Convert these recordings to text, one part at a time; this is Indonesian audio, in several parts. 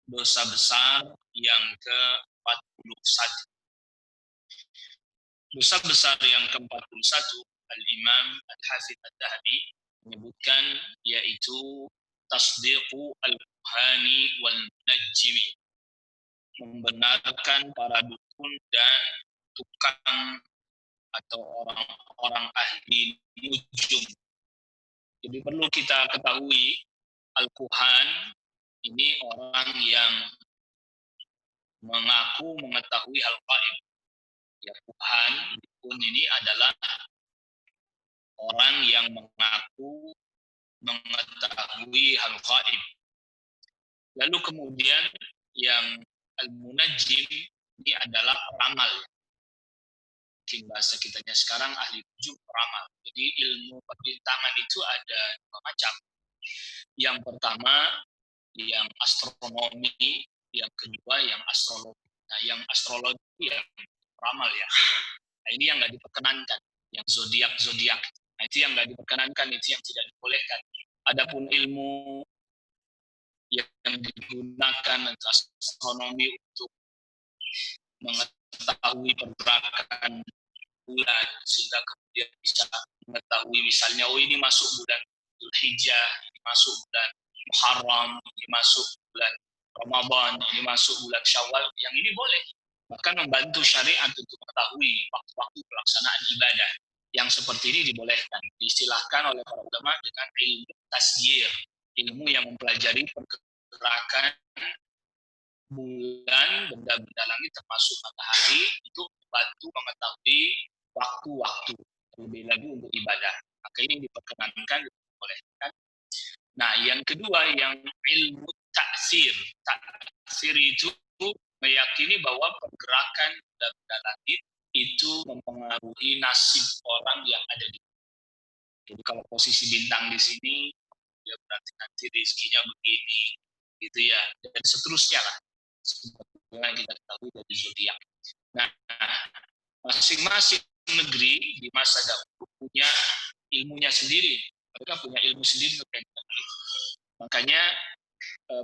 dosa besar yang ke-41. Dosa besar yang ke-41, Al-Imam Al-Hafidz Adz-Dzahabi menyebutkan, yaitu tasdiqu al-kuhani wal munajjimi, membenarkan para dukun dan tukang atau orang-orang ahli nujum. Jadi perlu kita ketahui, al-kuhan ini orang yang mengaku mengetahui hal gaib. Ya, kuhan, dukun ini adalah orang yang mengaku mengetahui hal gaib. Lalu kemudian yang al-munajjim ini adalah peramal. Mungkin bahasa kitanya sekarang ahli nujum, peramal. Jadi ilmu perbintangan itu ada dua macam. Yang pertama yang astronomi, yang kedua yang astrologi. Nah, yang astrologi yang peramal ya. Nah, ini yang nggak diperkenankan, yang zodiak. Nah, itu yang nggak diperkenankan, itu yang tidak dibolehkan. Adapun ilmu yang digunakan astronomi untuk mengetahui pergerakan bulan sehingga kemudian bisa mengetahui misalnya, oh ini masuk bulan Dzulhijjah, ini masuk bulan Muharram, ini masuk bulan Ramadan, ini masuk bulan Syawal, yang ini boleh. Bahkan membantu syariat untuk mengetahui waktu-waktu pelaksanaan ibadah. Yang seperti ini dibolehkan, diistilahkan oleh para ulama dengan ilmu tasyir, ilmu yang mempelajari pergerakan bulan, benda-benda langit termasuk matahari, untuk membantu mengetahui waktu-waktu, terlebih lagi untuk ibadah. Maka ini diperkenankan, dibolehkan. Nah, yang kedua yang ilmu taksir. Taksir itu meyakini bahwa pergerakan benda-benda langit itu mempengaruhi nasib orang yang ada di sini. Jadi kalau posisi bintang di sini, ya berarti nanti rezekinya begini, gitu ya, dan seterusnya lah. Sebagaimana kita ketahui dari zodiak. Nah, masing-masing negeri di masa dahulu punya ilmunya sendiri. Mereka punya ilmu sendiri terkait dengan itu. Makanya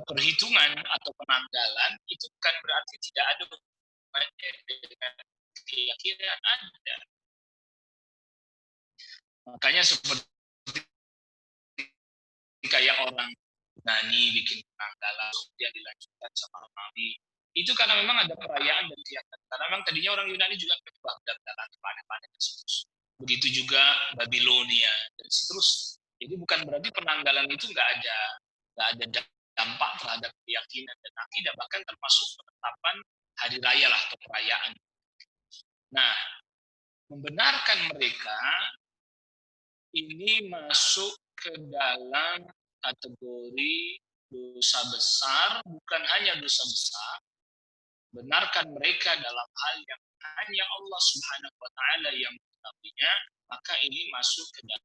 perhitungan atau penanggalan itu bukan berarti tidak ada hubungannya dengan keyakinan Anda. Makanya seperti kayak orang Yunani bikin penanggalan, dia dilanjutkan sama Romawi. Itu karena memang ada perayaan dan keyakinan. Karena memang tadinya orang Yunani juga menyembah benda-benda panen-panen dan seterusnya. Begitu juga Babilonia dan seterusnya. Jadi bukan berarti penanggalan itu nggak ada dampak terhadap keyakinan dan akidah, bahkan termasuk penetapan hari raya lah atau perayaan. Nah, membenarkan mereka ini masuk ke dalam kategori dosa besar, bukan hanya dosa besar, benarkan mereka dalam hal yang hanya Allah Subhanahu wa taala yang mengetahuinya, maka ini masuk ke dalam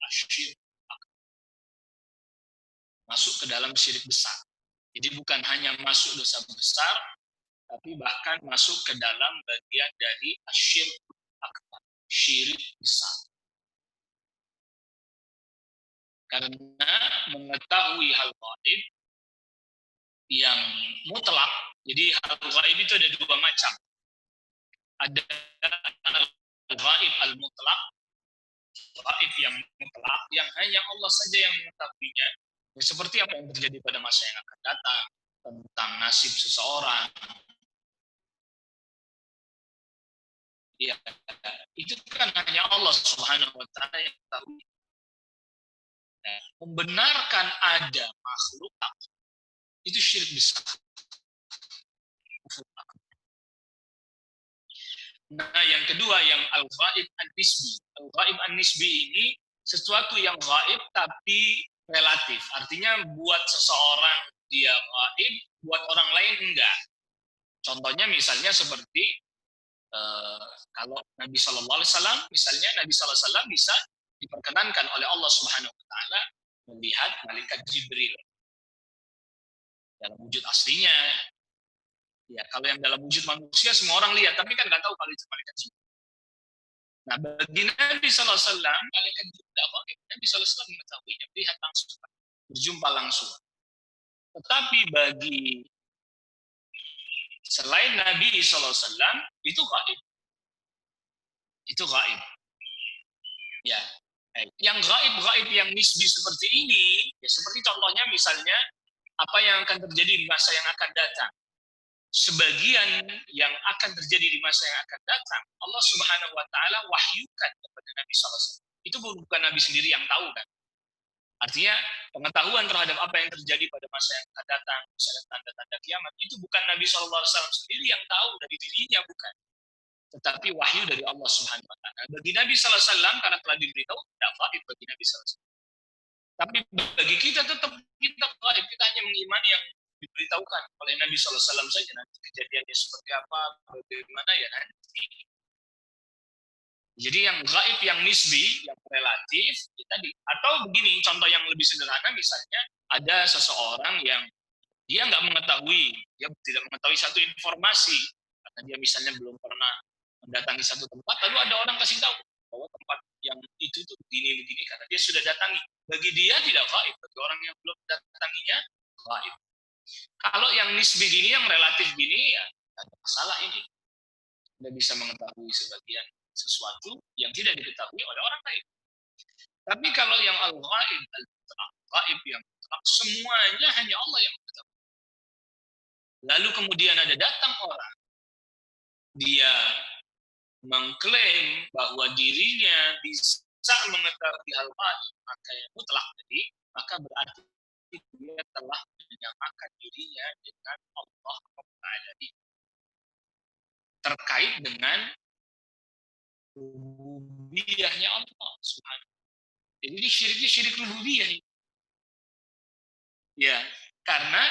asyirk, masuk ke dalam syirik besar. Jadi bukan hanya masuk dosa besar, tapi bahkan masuk ke dalam bagian dari asyirk akbar, syirik besar. Karena mengetahui hal gaib yang mutlak. Jadi hal gaib itu ada dua macam. Ada al-ghaib al-mutlak, gaib yang mutlak, yang hanya Allah saja yang mengetahuinya. Ya, seperti apa yang terjadi pada masa yang akan datang, tentang nasib seseorang. Ya, itu kan hanya Allah Subhanahu wa taala yang tahu. Nah, membenarkan ada makhluk itu syirik besar. Nah, yang kedua yang al-ghaib an-nisbi. Al-ghaib an-nisbi ini sesuatu yang gaib tapi relatif. Artinya buat seseorang dia gaib, buat orang lain enggak. Contohnya misalnya seperti kalau Nabi Shallallahu Alaihi Wasallam, misalnya Nabi Shallallahu Alaihi Wasallam bisa diperkenankan oleh Allah Subhanahu Wa Taala melihat malaikat Jibril dalam wujud aslinya. Ya, kalau yang dalam wujud manusia semua orang lihat, tapi kan nggak tahu kalau itu malaikat Jibril. Nah, bagi Nabi Shallallahu Alaihi Wasallam, malaikat Jibril Nabi Shallallahu Alaihi Wasallam mengetahuinya, lihat langsung, berjumpa langsung. Tetapi bagi selain Nabi SAW itu gaib. Itu gaib. Ya. Yang gaib-gaib yang nisbi seperti ini, ya seperti contohnya misalnya apa yang akan terjadi di masa yang akan datang. Sebagian yang akan terjadi di masa yang akan datang, Allah Subhanahu wa taala wahyukan kepada Nabi SAW. Itu bukan Nabi sendiri yang tahu kan. Artinya pengetahuan terhadap apa yang terjadi pada masa yang akan datang, misalnya tanda-tanda kiamat, itu bukan Nabi SAW sendiri yang tahu dari dirinya, bukan. Tetapi wahyu dari Allah Subhanahu wa taala. Bagi Nabi SAW karena telah diberitahu tidak gaib bagi Nabi SAW. Tapi bagi kita tetap kita gaib, kita hanya mengimani yang diberitahukan oleh Nabi SAW saja. Nanti kejadiannya seperti apa, bagaimana ya nanti. Jadi yang gaib, yang nisbi, yang relatif, kita atau begini, contoh yang lebih sederhana misalnya ada seseorang yang dia nggak mengetahui, dia tidak mengetahui satu informasi karena dia misalnya belum pernah mendatangi satu tempat, lalu ada orang kasih tahu bahwa tempat yang itu tuh begini karena dia sudah datangi. Bagi dia tidak gaib, bagi orang yang belum datanginya gaib. Kalau yang nisbi gini, yang relatif gini, ya ada masalah ini. Anda bisa mengetahui sebagian sesuatu yang tidak diketahui oleh orang lain. Tapi kalau yang al-ghaib, al-ghaib yang mutlak, semuanya hanya Allah yang mengetahui. Lalu kemudian ada datang orang, dia mengklaim bahwa dirinya bisa mengetahui hal gaib, maka yang mutlak tadi, maka berarti dia telah menyamakan dirinya dengan Allah Taala terkait dengan rububiyahnya Allah Subhanahu. Jadi ini syiriknya syirik rububiyah. Ya, karena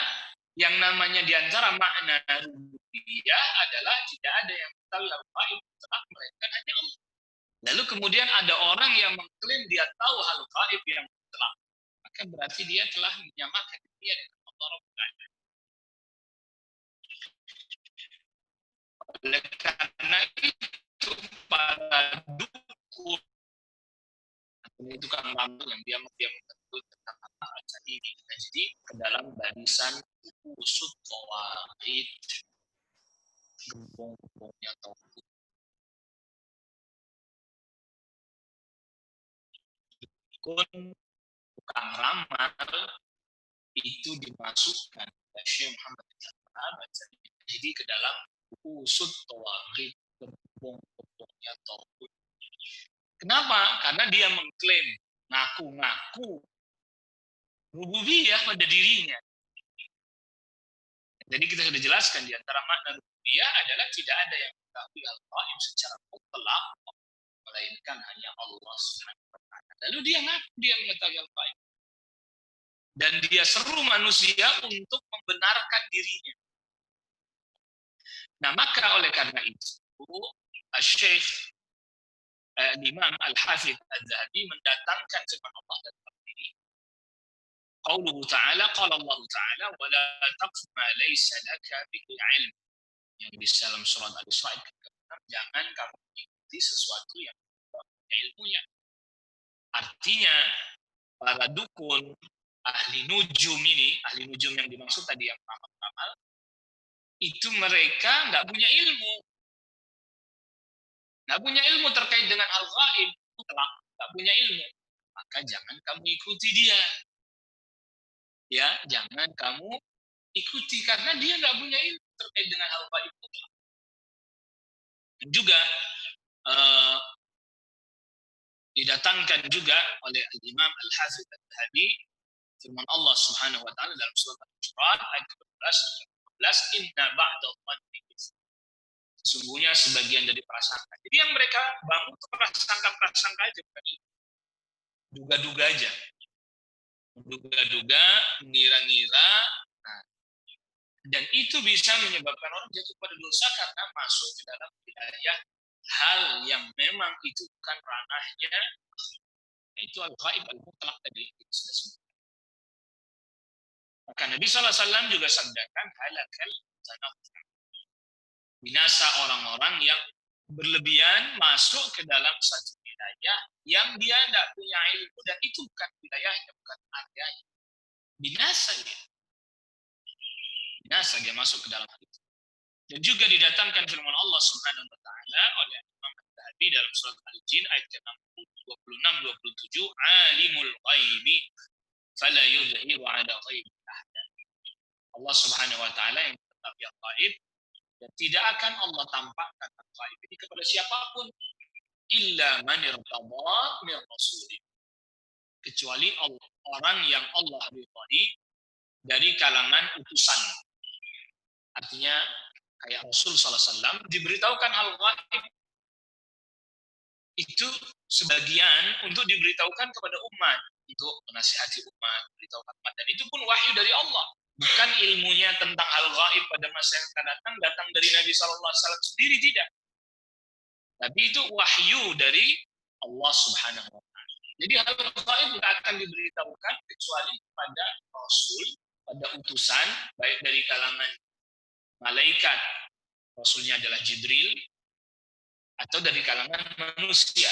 yang namanya diantara makna rububiyah adalah tidak ada yang tahu hal gaib mutlak melainkan hanya Allah. Lalu kemudian ada orang yang mengklaim dia tahu hal gaib yang mutlak, maka berarti dia telah menyamakan dia dengan Allah Rabbul Alamin. Oleh karena itu para dukun ini tukang rambut yang dia mengetahui tentang hal ini. Jadi ke dalam barisan usut tawarid, gembong-gembongnya tauhid. Dukun tukang ramal itu dimasukkan oleh Syekh Muhammad bin Abdul jadi ke dalam usut tawarid, gembong-gembongnya tauhid. Kenapa? Karena dia mengklaim ngaku-ngaku rububiyah pada dirinya. Jadi kita sudah jelaskan di antara makna rububiyah adalah tidak ada yang mengetahui al-ghaib secara mutlak melainkan hanya Allah Subhanahu wa taala. Lalu dia ngaku dia mengetahui al-ghaib. Dan dia seru manusia untuk membenarkan dirinya. Nah, maka oleh karena itu Syekh Imam Al-Hafidh Al-Zahabi mendatangkan firman Allah dalam ini. Qauluhu ta'ala, qala Allah ta'ala, wa la taqfu ma laysa laka bihi ilm. Yang di dalam surat Al-Isra jangan kamu ikuti sesuatu yang tidak punya ilmunya. Artinya, para dukun, ahli nujum ini, ahli nujum yang dimaksud tadi yang ramal-ramal, itu mereka nggak punya ilmu. Nggak punya ilmu terkait dengan al-ghaib, nggak punya ilmu. Maka jangan kamu ikuti dia. Ya, jangan kamu ikuti karena dia nggak punya ilmu terkait dengan al-ghaib. Dan juga didatangkan juga oleh Imam Al-Hafidh Al-Zahabi firman Allah Subhanahu wa taala dalam surat Al-Isra ayat 12, inna ba'da dhanni sesungguhnya sebagian dari prasangka. Jadi yang mereka bangun itu prasangka aja, bukan duga-duga aja. Duga-duga, mengira-ngira. Nah, dan itu bisa menyebabkan orang jatuh pada dosa karena masuk ke dalam wilayah hal yang memang itu bukan ranahnya, yaitu al-ghaib al-mutlaq tadi kita sudah sebutkan. Maka Nabi SAW juga sabdakan halakal tanaffuh. Binasa orang-orang yang berlebihan masuk ke dalam satu wilayah yang dia tidak punya ilmu dan itu bukan wilayahnya, bukan areanya. Binasa ya. binasa dia masuk ke dalam hal itu. Dan juga didatangkan firman Allah Subhanahu wa taala oleh Imam Al-Dhahabi dalam surat Al-Jin ayat ke-26 27, alimul ghaibi fala yudhiru ala ghaibi ahada. Allah Subhanahu wa taala yang tetap yang gaib dan tidak akan Allah tampakkan gaib ini kepada siapapun illa man irtada min rasulih, kecuali orang yang Allah ridhai dari kalangan utusan. Artinya kayak Rasul sallallahu alaihi wasallam diberitahukan hal gaib itu sebagian untuk diberitahukan kepada umat, untuk menasihati umat, beritahukan umat, dan itu pun wahyu dari Allah. Bukan ilmunya tentang hal gaib pada masa yang akan datang dari Nabi sallallahu alaihi wasallam sendiri, tidak. Tapi itu wahyu dari Allah Subhanahu wa taala. Jadi hal gaib tidak akan diberitahukan kecuali pada Rasul, pada utusan, baik dari kalangan malaikat, Rasulnya adalah Jibril, atau dari kalangan manusia.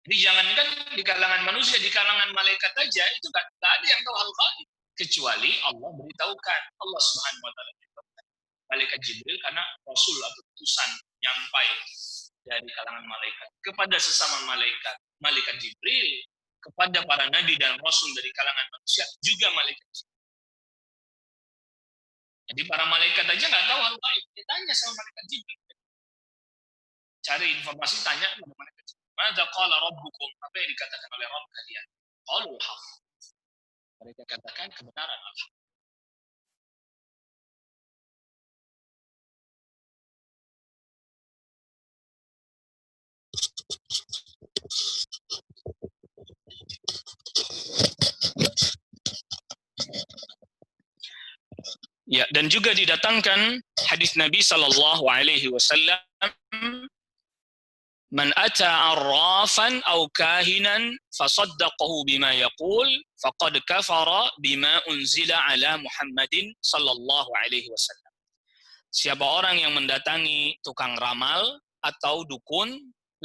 Jadi jangankan di kalangan manusia, di kalangan malaikat aja itu tak ada yang tahu hal gaib kecuali Allah beritahukan. Allah Subhanahu wa taala beritahukan malaikat Jibril karena Rasul atau utusan nyampai dari kalangan malaikat kepada sesama malaikat. Malaikat Jibril kepada para nabi dan rasul dari kalangan manusia juga malaikat Jibril. Jadi para malaikat aja nggak tahu hal gaib. Dia tanya sama malaikat Jibril. Cari informasi, tanya kepada malaikat Jibril. Mada qala rabbukum? Apa yang dikatakan oleh Rabb kalian? Qalu al-haq. Mereka katakan kebenaran al-haq. Ya, dan juga didatangkan hadis Nabi sallallahu alaihi wasallam, man ata arrafan aw kahinan fasaddaqahu bima yaqul faqad kafara bima unzila ala Muhammadin sallallahu alaihi wasallam. Siapa orang yang mendatangi tukang ramal atau dukun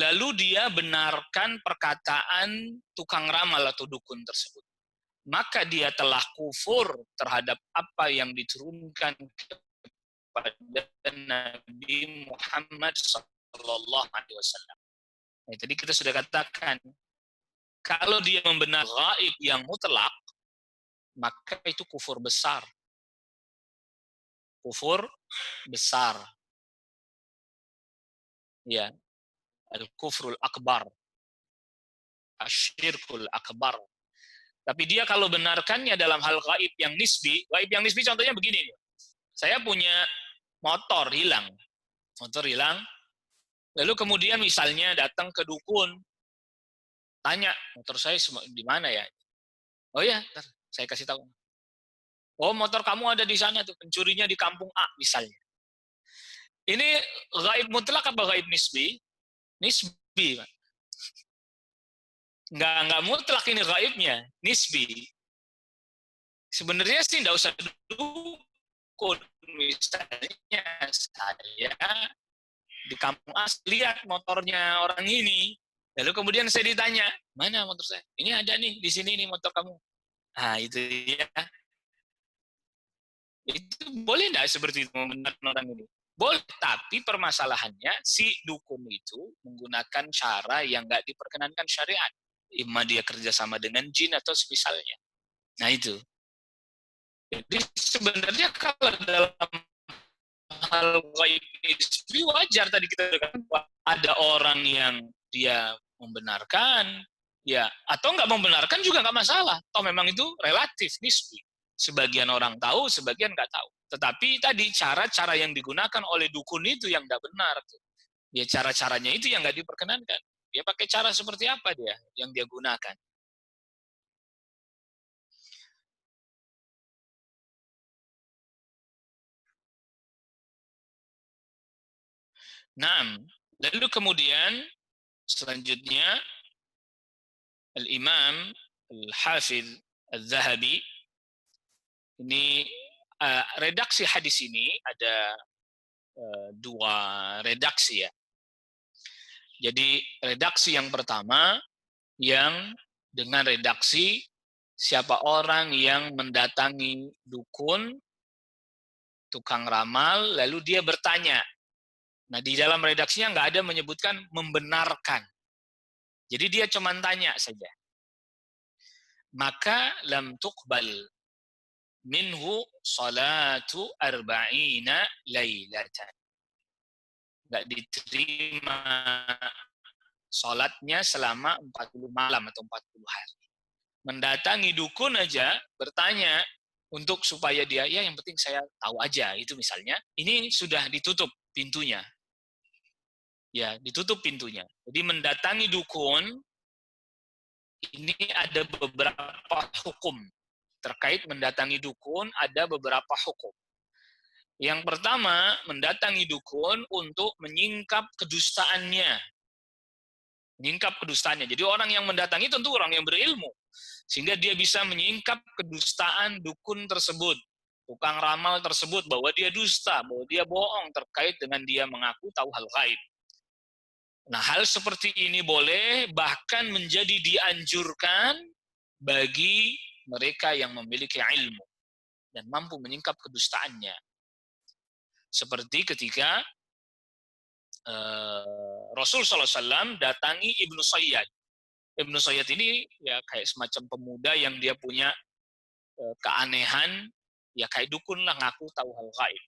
lalu dia benarkan perkataan tukang ramal atau dukun tersebut, maka dia telah kufur terhadap apa yang diturunkan kepada Nabi Muhammad sallallahu alaihi wasallam. Nah, tadi kita sudah katakan, kalau dia membenarkan gaib yang mutlak, maka itu kufur besar. Kufur besar. Ya, al-kufrul akbar. Asyirkul akbar. Tapi dia kalau benarkannya dalam hal gaib yang nisbi contohnya begini. Saya punya motor hilang. Lalu kemudian misalnya datang ke dukun, tanya, motor saya di mana ya? Oh ya, saya kasih tahu. Oh, motor kamu ada di sana tuh, pencurinya di kampung A misalnya. Ini gaib mutlak apa gaib nisbi? Nisbi, Pak. Nggak mutlak ini gaibnya, nisbi. Sebenarnya sih nggak usah dukun. Misalnya saya di kampung A lihat motornya orang ini, lalu kemudian saya ditanya, mana motor saya? Ini ada nih, di sini nih motor kamu. Nah, itu ya. Itu boleh nggak seperti itu membenarkan orang ini? Boleh, tapi permasalahannya si dukun itu menggunakan cara yang nggak diperkenankan syariat. Ima dia kerjasama dengan jin atau semisalnya. Nah itu. Jadi sebenarnya kalau dalam hal gaib ini wajar tadi kita katakan ada orang yang dia membenarkan, ya atau nggak membenarkan juga nggak masalah. Toh memang itu relatif nisbi. Sebagian orang tahu, sebagian nggak tahu. Tetapi tadi cara-cara yang digunakan oleh dukun itu yang nggak benar. Ya cara-caranya itu yang nggak diperkenankan. Dia pakai cara seperti apa dia yang dia gunakan? Nah, lalu kemudian selanjutnya Al-Imam Al-Hafidh Al-Zahabi ini redaksi hadis ini ada dua redaksi ya. Jadi redaksi yang pertama yang dengan redaksi siapa orang yang mendatangi dukun tukang ramal, lalu dia bertanya. Nah, di dalam redaksinya nggak ada menyebutkan membenarkan. Jadi dia cuma tanya saja. Maka lam tuqbal minhu salatu arba'ina lailatan. Nggak diterima salatnya selama 40 malam atau 40 hari. Mendatangi dukun aja, bertanya untuk supaya dia, ya yang penting saya tahu aja, itu misalnya, ini sudah ditutup pintunya. Ya, ditutup pintunya. Jadi mendatangi dukun, ini ada beberapa hukum. Terkait mendatangi dukun, ada beberapa hukum. Yang pertama, mendatangi dukun untuk menyingkap kedustaannya. Menyingkap kedustaannya. Jadi orang yang mendatangi tentu orang yang berilmu. Sehingga dia bisa menyingkap kedustaan dukun tersebut. Tukang ramal tersebut, bahwa dia dusta, bahwa dia bohong terkait dengan dia mengaku tahu hal gaib. Nah, hal seperti ini boleh, bahkan menjadi dianjurkan bagi mereka yang memiliki ilmu dan mampu menyingkap kedustaannya. Seperti ketika Rasul SAW datangi Ibnu Sayyad. Ibnu Sayyad ini ya kayak semacam pemuda yang dia punya keanehan, ya kayak dukun lah, ngaku tahu hal gaib.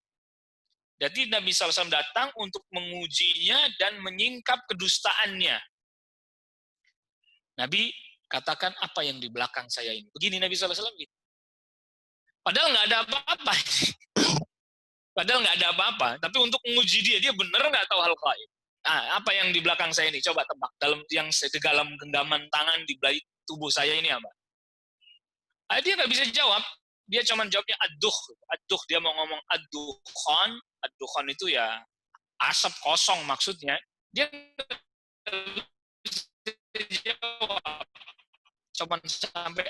Jadi Nabi SAW datang untuk mengujinya dan menyingkap kedustaannya. Nabi katakan, apa yang di belakang saya ini? Begini Nabi SAW gitu. Padahal nggak ada apa-apa. Padahal nggak ada apa-apa. Tapi untuk menguji dia benar nggak tahu hal gaib. Apa yang di belakang saya ini? Coba tebak. Dalam genggaman tangan di balik tubuh saya ini apa? Dia nggak bisa jawab. Dia cuma jawabnya aduh. Aduh, dia mau ngomong aduhon. Aduhon itu ya asap kosong maksudnya. Dia jawab. Cuma sampai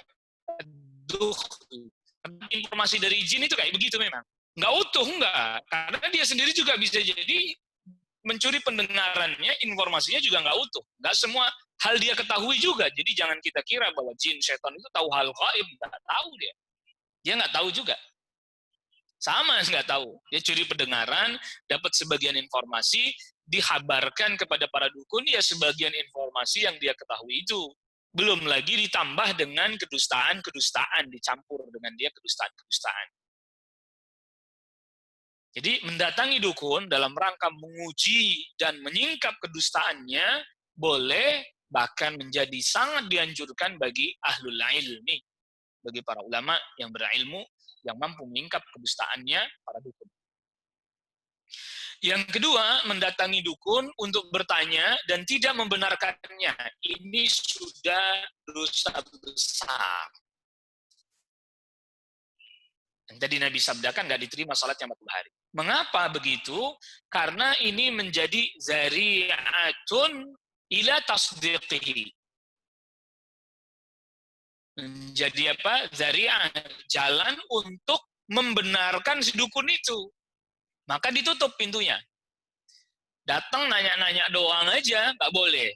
aduh. Informasi dari jin itu kayak begitu memang. Nggak utuh, nggak. Karena dia sendiri juga bisa jadi mencuri pendengarannya, informasinya juga nggak utuh. Nggak semua hal dia ketahui juga. Jadi jangan kita kira bahwa jin, setan itu tahu hal gaib. Nggak tahu dia. Dia nggak tahu juga. Sama nggak tahu. Dia curi pendengaran, dapat sebagian informasi, dihabarkan kepada para dukun, ya sebagian informasi yang dia ketahui itu. Belum lagi ditambah dengan kedustaan-kedustaan, dicampur dengan dia kedustaan-kedustaan. Jadi mendatangi dukun dalam rangka menguji dan menyingkap kedustaannya boleh, bahkan menjadi sangat dianjurkan bagi ahlul ilmi, bagi para ulama yang berilmu yang mampu menyingkap kedustaannya para dukun. Yang kedua, mendatangi dukun untuk bertanya dan tidak membenarkannya. Ini sudah dosa besar. Yang tadi Nabi sabdakan nggak diterima salatnya 40 hari. Mengapa begitu? Karena ini menjadi zari'atun ila tasdiqihi. Menjadi apa? Zari'ah, jalan untuk membenarkan si dukun itu. Maka ditutup pintunya. Datang nanya-nanya doang aja, nggak boleh.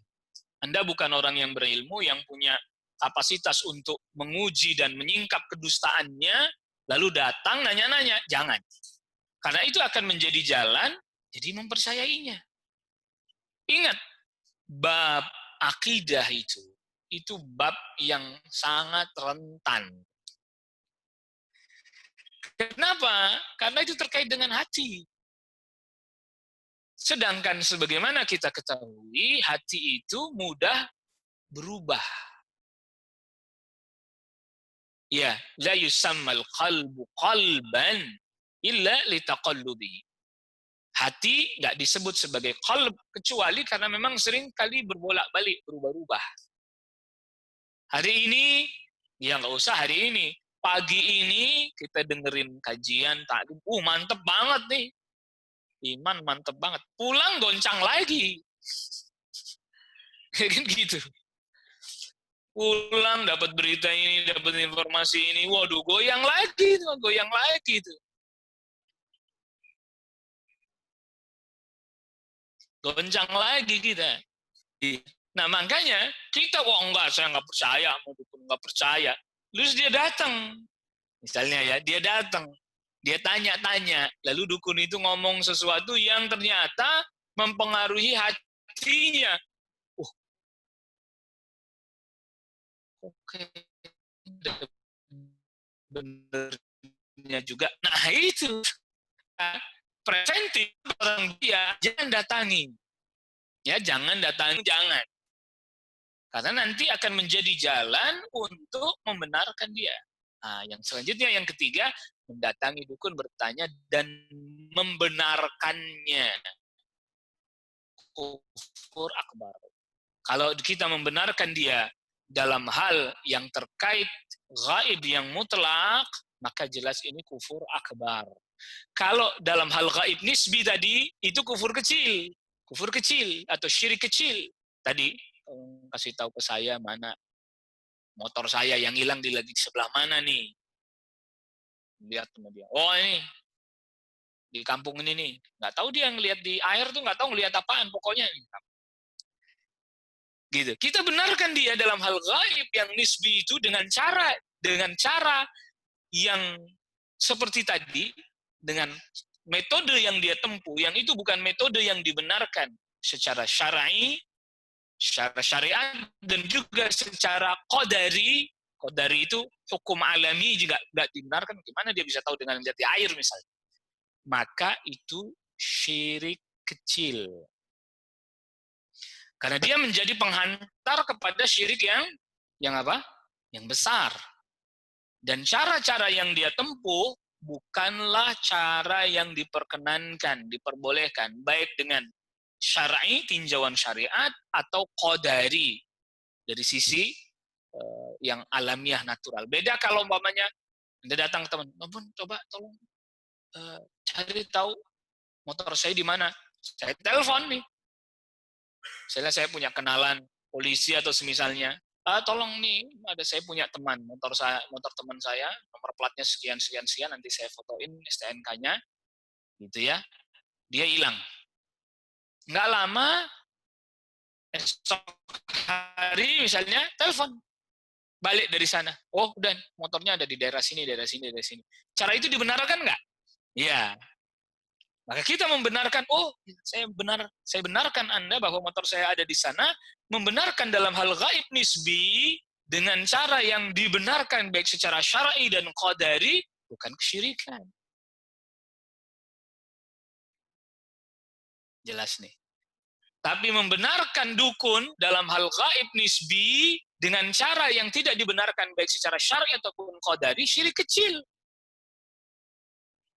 Anda bukan orang yang berilmu, yang punya kapasitas untuk menguji dan menyingkap kedustaannya, lalu datang nanya-nanya. Jangan. Karena itu akan menjadi jalan, jadi mempercayainya. Ingat, bab akidah itu bab yang sangat rentan. Kenapa? Karena itu terkait dengan hati. Sedangkan sebagaimana kita ketahui, hati itu mudah berubah. Ya, la yusammal qalbu qalban illa litaqallubi. Hati nggak disebut sebagai qalb kecuali karena memang sering kali berbolak-balik, berubah-ubah. Hari ini, ya nggak usah hari ini. Pagi ini kita dengerin kajian taklim, mantep banget nih. Iman mantep banget. Pulang goncang lagi. Kayak gitu. Pulang dapat berita ini, dapat informasi ini, waduh goyang lagi tuh. Goncang lagi kita. Nah makanya kita enggak, saya nggak percaya, mau dukun nggak percaya. Terus dia datang, misalnya ya, dia datang Dia tanya-tanya, lalu dukun itu ngomong sesuatu yang ternyata mempengaruhi hatinya. Oke, benernya juga. Nah itu preventif orang dia jangan datangi, ya jangan datangi, jangan, karena nanti akan menjadi jalan untuk membenarkan dia. Nah, yang selanjutnya yang ketiga, mendatangi dukun, bertanya dan membenarkannya. Kufur akbar. Kalau kita membenarkan dia dalam hal yang terkait gaib yang mutlak, maka jelas ini kufur akbar. Kalau dalam hal gaib nisbi tadi, itu kufur kecil. Kufur kecil atau syirik kecil. Tadi, kasih tahu ke saya mana motor saya yang hilang di lagi sebelah mana nih. Lihat sama dia. Oh ini, di kampung ini nih. Nggak tahu dia ngelihat di air tuh, nggak tahu ngelihat apaan. Pokoknya gitu. Kita benarkan dia dalam hal gaib yang nisbi itu dengan cara yang seperti tadi, dengan metode yang dia tempuh, yang itu bukan metode yang dibenarkan secara syar'i, secara syariat, dan juga secara qadari. Qadari itu hukum alami juga nggak dibenarkan. Gimana dia bisa tahu dengan melihat air misalnya? Maka itu syirik kecil. Karena dia menjadi penghantar kepada syirik yang apa? Yang besar. Dan cara-cara yang dia tempuh bukanlah cara yang diperkenankan, diperbolehkan, baik dengan syar'i, tinjauan syariat, atau qadari, dari sisi yang alamiah natural. Beda kalau umpamanya Anda datang ke teman, coba tolong cari tahu motor saya di mana. Saya telepon nih. Saya punya kenalan polisi atau semisalnya. Tolong nih, saya punya teman, motor teman saya, nomor platnya sekian sekian sekian, nanti saya fotoin STNK-nya, gitu ya. Dia hilang. Nggak lama, esok hari misalnya telepon balik dari sana. Oh, udah motornya ada di daerah sini, daerah sini, daerah sini. Cara itu dibenarkan nggak? Iya. Maka kita membenarkan, oh, saya benarkan Anda bahwa motor saya ada di sana, membenarkan dalam hal gaib nisbi dengan cara yang dibenarkan baik secara syar'i dan qadari, bukan kesyirikan. Jelas nih. Tapi membenarkan dukun dalam hal gaib nisbi dengan cara yang tidak dibenarkan baik secara syar'i ataupun qadari, syirik kecil.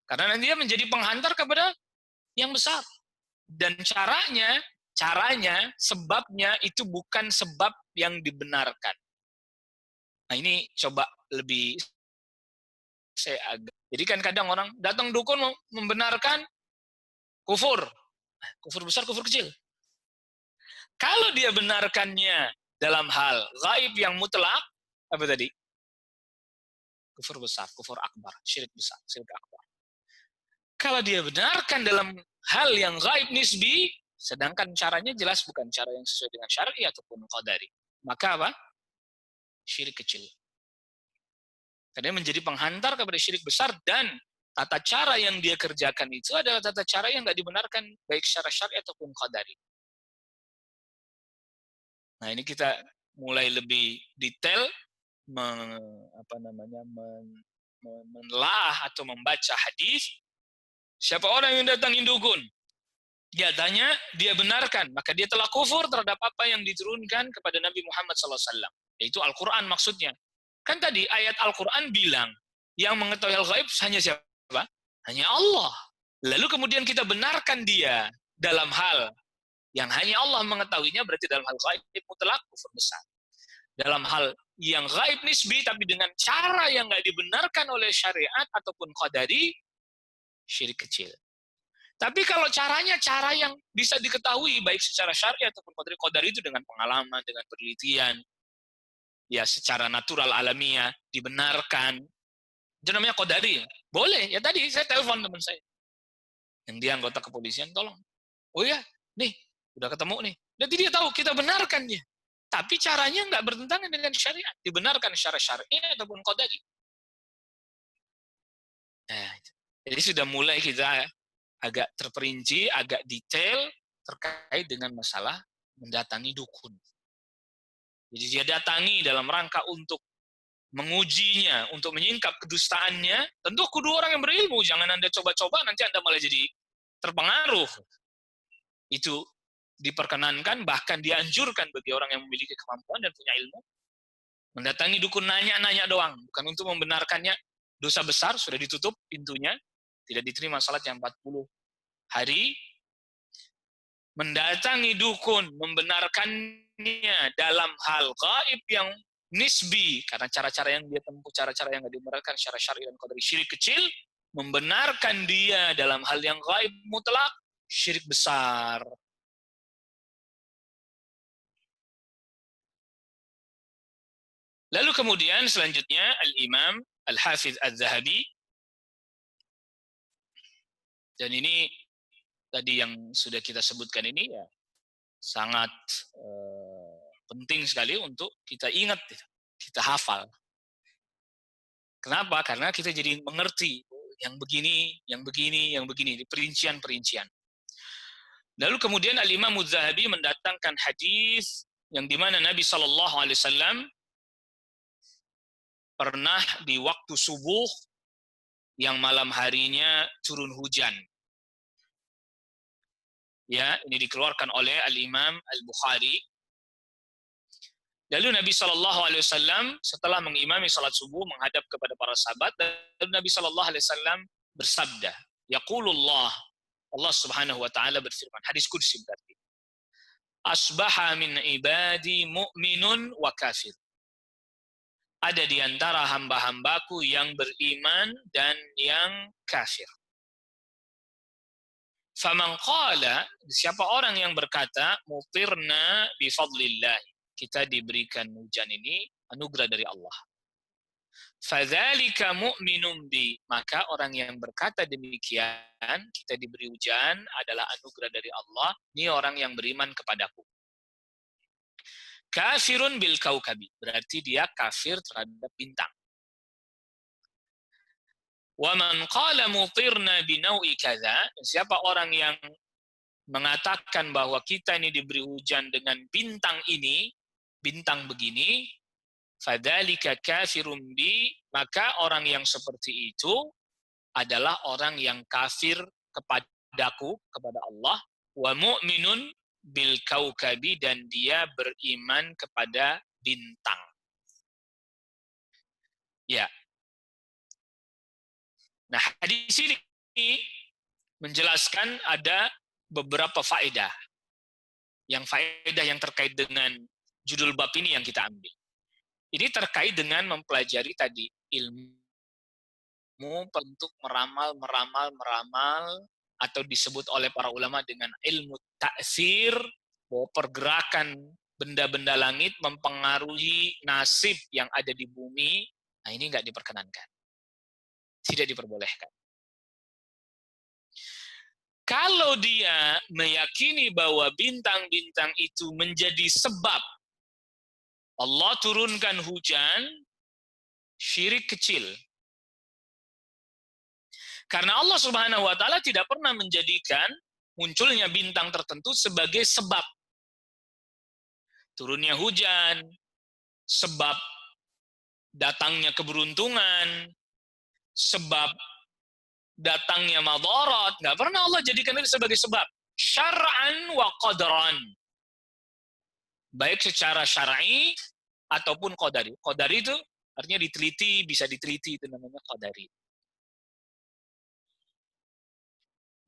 Karena dia menjadi penghantar kepada yang besar. Dan caranya, sebabnya itu bukan sebab yang dibenarkan. Nah ini coba lebih jadi kan kadang orang datang dukun membenarkan kufur. Kufur besar, kufur kecil. Kalau dia benarkannya dalam hal gaib yang mutlak, apa tadi? Kufur besar, kufur akbar, syirik besar, syirik akbar. Kalau dia benarkan dalam hal yang gaib nisbi, sedangkan caranya jelas bukan cara yang sesuai dengan syar'i ataupun qadari, maka apa? Syirik kecil. Karena menjadi penghantar kepada syirik besar, dan tata cara yang dia kerjakan itu adalah tata cara yang nggak dibenarkan baik secara syar'i ataupun qadari. Nah ini kita mulai lebih detail menelaah atau membaca hadis. Siapa orang yang datangin dukun, dia tanya, dia benarkan, maka dia telah kufur terhadap apa yang diturunkan kepada Nabi Muhammad SAW. Yaitu Al-Quran maksudnya. Kan tadi ayat Al-Quran bilang, yang mengetahui hal gaib hanya siapa? Hanya Allah. Lalu kemudian kita benarkan dia dalam hal yang hanya Allah mengetahuinya, berarti dalam hal gaib mutlak kufur besar. Dalam hal yang gaib nisbi, tapi dengan cara yang nggak dibenarkan oleh syariat ataupun qadari, syirik kecil. Tapi kalau caranya cara yang bisa diketahui baik secara syar'i ataupun qadari itu dengan pengalaman, dengan penelitian, ya secara natural alamiah dibenarkan. Itu namanya qadari. Boleh. Ya tadi saya telepon teman saya. Yang dia anggota kepolisian, tolong. Oh ya, nih, udah ketemu nih. Jadi dia tahu kita benarkan dia. Tapi caranya nggak bertentangan dengan syariat. Dibenarkan secara syar'i ataupun qadari. Nah, Jadi sudah mulai kita agak terperinci, agak detail terkait dengan masalah mendatangi dukun. Jadi dia datangi dalam rangka untuk mengujinya, untuk menyingkap kedustaannya. Tentu kudu orang yang berilmu, jangan Anda coba-coba nanti Anda malah jadi terpengaruh. Itu diperkenankan, bahkan dianjurkan bagi orang yang memiliki kemampuan dan punya ilmu. Mendatangi dukun nanya-nanya doang, bukan untuk membenarkannya. Dosa besar, sudah ditutup pintunya, tidak diterima salat yang 40 hari. Mendatangi dukun, membenarkannya dalam hal gaib yang nisbi, karena cara-cara yang dia tempuh, cara-cara yang tidak dibenarkan secara syar'i dan qadari, syirik kecil. Membenarkan dia dalam hal yang gaib mutlak, syirik besar. Lalu kemudian selanjutnya Al-Imam Al-Hafidh Al-Zahabi, dan ini tadi yang sudah kita sebutkan ini ya sangat penting sekali untuk kita ingat, kita hafal. Kenapa? Karena kita jadi mengerti yang begini, yang begini, yang begini, di perincian-perincian. Lalu kemudian Al-Imam Az-Zahabi mendatangkan hadis yang dimana Nabi SAW pernah di waktu subuh yang malam harinya turun hujan. Ya, ini dikeluarkan oleh Al-Imam Al-Bukhari. Lalu Nabi SAW setelah mengimami salat subuh menghadap kepada para sahabat, lalu Nabi SAW bersabda, Yaqulullah, Allah Subhanahu wa taala berfirman, hadis qudsi berarti. Asbaha min ibadi mu'minun wa kafir. Ada di antara hamba-hambaku yang beriman dan yang kafir. Faman qala, siapa orang yang berkata, mutirna bifadlillah, kita diberikan hujan ini anugerah dari Allah. Fadzalika mu'minun bi, maka orang yang berkata demikian, kita diberi hujan adalah anugerah dari Allah, ini orang yang beriman kepadaku. Kafirun bil kaukabi, berarti dia kafir terhadap bintang. Wa man qala mutirna binau'i kadza, siapa orang yang mengatakan bahwa kita ini diberi hujan dengan bintang ini, bintang begini, fadzalika kafirun bi, maka orang yang seperti itu adalah orang yang kafir kepadaku, kepada Allah, wa mu'minun bil kaukabi, dan dia beriman kepada bintang. Ya. Nah, hadis ini menjelaskan ada beberapa faedah. Yang faedah yang terkait dengan judul bab ini yang kita ambil. Ini terkait dengan mempelajari tadi ilmu untuk meramal, atau disebut oleh para ulama dengan ilmu ta'sir, bahwa pergerakan benda-benda langit mempengaruhi nasib yang ada di bumi. Nah, ini nggak diperkenankan. Tidak diperbolehkan. Kalau dia meyakini bahwa bintang-bintang itu menjadi sebab Allah turunkan hujan, syirik kecil. Karena Allah Subhanahu wa taala tidak pernah menjadikan munculnya bintang tertentu sebagai sebab turunnya hujan, sebab datangnya keberuntungan, sebab datangnya madarat. Nggak pernah Allah jadikan itu sebagai sebab. Syar'an wa qadran. Baik secara syar'i ataupun qadari. Qadari itu artinya diteliti, bisa diteliti, itu namanya qadari.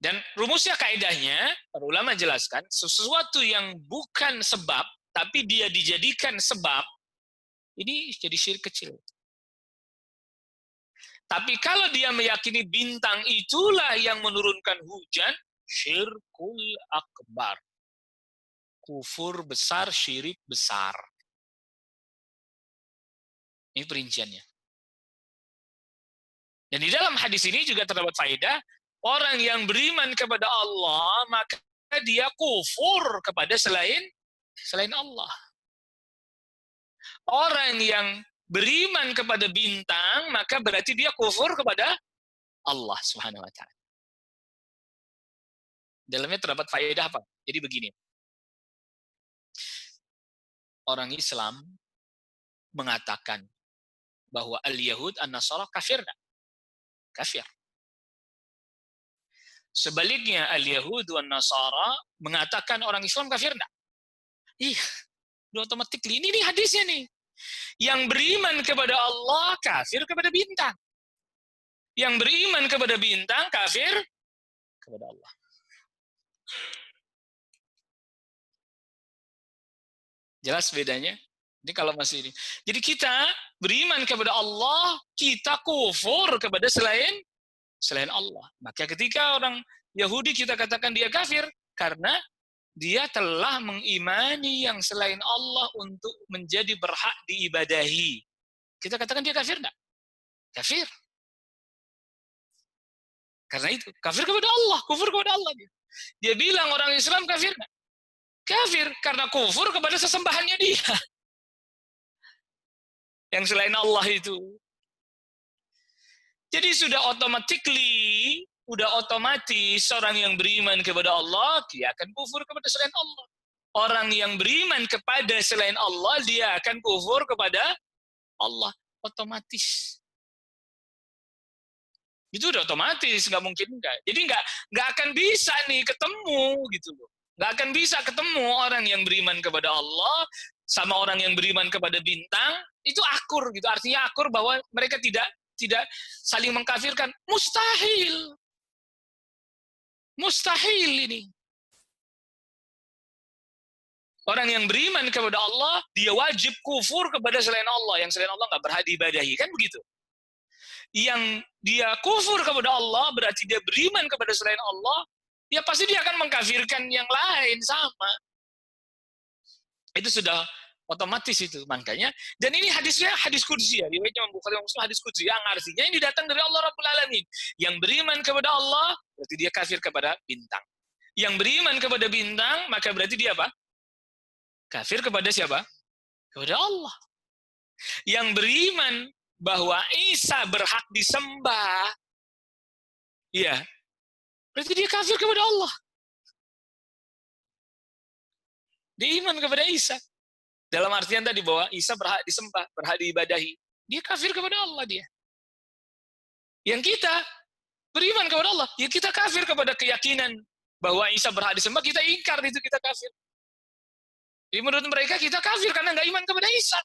Dan rumusnya, kaidahnya, para ulama jelaskan, sesuatu yang bukan sebab, tapi dia dijadikan sebab, ini jadi syirik kecil. Tapi kalau dia meyakini bintang itulah yang menurunkan hujan, syirkul akbar. Kufur besar, syirik besar. Ini perinciannya. Dan di dalam hadis ini juga terdapat faedah, orang yang beriman kepada Allah, maka dia kufur kepada selain Allah. Orang yang beriman kepada bintang, maka berarti dia kufur kepada Allah Subhanahu wa taala. Dalamnya terdapat faedah apa? Jadi begini. Orang Islam mengatakan bahwa al-Yahud an-Nasara kafir. Kafir. Sebaliknya al-Yahud an-Nasara mengatakan orang Islam kafir enggak? Iya, otomatis ini hadisnya nih. Yang beriman kepada Allah kafir kepada bintang. Yang beriman kepada bintang kafir kepada Allah. Jelas bedanya? Ini kalau masih ini. Jadi kita beriman kepada Allah, kita kufur kepada selain Allah. Maka ketika orang Yahudi kita katakan dia kafir karena dia telah mengimani yang selain Allah untuk menjadi berhak diibadahi. Kita katakan dia kafir enggak? Kafir. Karena itu, kafir kepada Allah, kufur kepada Allah. Dia bilang orang Islam kafir enggak? Kafir karena kufur kepada sesembahannya dia. Yang selain Allah itu. Jadi sudah otomatis orang yang beriman kepada Allah, dia akan kufur kepada selain Allah. Orang yang beriman kepada selain Allah, dia akan kufur kepada Allah. Otomatis. Itu udah otomatis, nggak mungkin enggak. Jadi nggak akan bisa nih ketemu gitu loh. Nggak akan bisa ketemu orang yang beriman kepada Allah sama orang yang beriman kepada bintang itu akur gitu. Artinya akur bahwa mereka tidak saling mengkafirkan. Mustahil. Mustahil ini. Orang yang beriman kepada Allah, dia wajib kufur kepada selain Allah. Yang selain Allah nggak berhak diibadahi. Kan begitu. Yang dia kufur kepada Allah, berarti dia beriman kepada selain Allah, ya pasti dia akan mengkafirkan yang lain sama. Itu sudah otomatis itu. Makanya, dan ini hadisnya hadis qudsi ya. Riwayatnya Imam Bukhari Muslim hadis qudsi yang artinya ini datang dari Allah Rabbul Alamin. Yang beriman kepada Allah, berarti dia kafir kepada bintang. Yang beriman kepada bintang, maka berarti dia apa? Kafir kepada siapa? Kepada Allah. Yang beriman bahwa Isa berhak disembah, ya, berarti dia kafir kepada Allah. Dia iman kepada Isa. Dalam artian tadi bahwa Isa berhak disembah, berhak diibadahi. Dia kafir kepada Allah dia. Yang kita beriman kepada Allah, ya kita kafir kepada keyakinan bahwa Isa berhak disembah, kita ingkar itu, kita kafir. Jadi menurut mereka kita kafir karena nggak iman kepada Isa.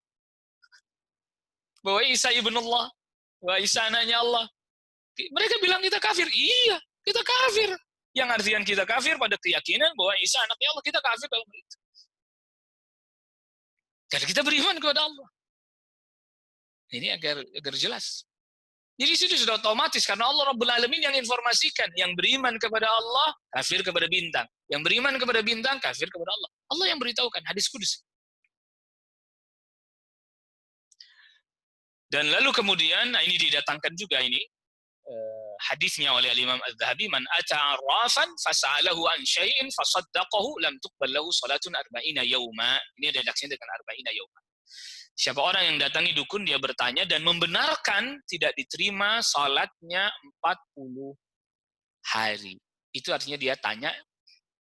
Bahwa Isa ibnullah, bahwa Isa anaknya Allah. Mereka bilang kita kafir. Iya, kita kafir. Yang artian kita kafir pada keyakinan bahwa Isa anaknya Allah, kita kafir dalam itu. Karena kita beriman kepada Allah. Ini agar jelas. Jadi itu sudah otomatis karena Allah Rabbul Alamin yang informasikan. Yang beriman kepada Allah, kafir kepada bintang. Yang beriman kepada bintang, kafir kepada Allah. Allah yang beritahukan, hadis qudsi. Dan lalu kemudian, nah ini didatangkan juga ini, hadisnya oleh Imam Az-Zahabi, man ata arrafan fas'alahu an syai'in fasaddaqahu lam tuqbal lahu salatun arba'ina yauma. Ini redaksinya dengan arba'ina yauma. Siapa orang yang datangi dukun, dia bertanya dan membenarkan tidak diterima salatnya 40 hari. Itu artinya dia tanya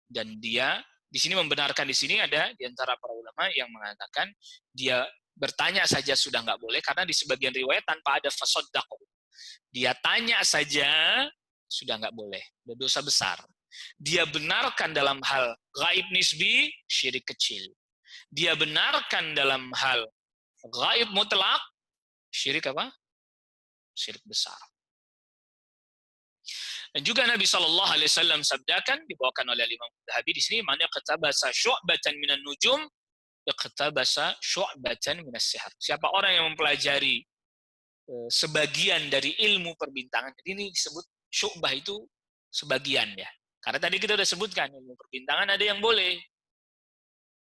dan dia di sini membenarkan. Di sini ada di antara para ulama yang mengatakan dia bertanya saja sudah nggak boleh karena di sebagian riwayat tanpa ada fasaddaqahu. Dia tanya saja sudah nggak boleh, dosa besar. Dia benarkan dalam hal gaib nisbi, syirik kecil. Dia benarkan dalam hal gaib mutlak, syirik apa? Syirik besar. Dan juga Nabi SAW sabdakan, dibawakan oleh Imam Az-Zahabi di sini, man yaqtabasa syu'batan minan nujum, yaqtabasa syu'batan minas sihr. Siapa orang yang mempelajari sebagian dari ilmu perbintangan. Jadi ini disebut syu'bah itu sebagian ya. Karena tadi kita sudah sebutkan ilmu perbintangan ada yang boleh.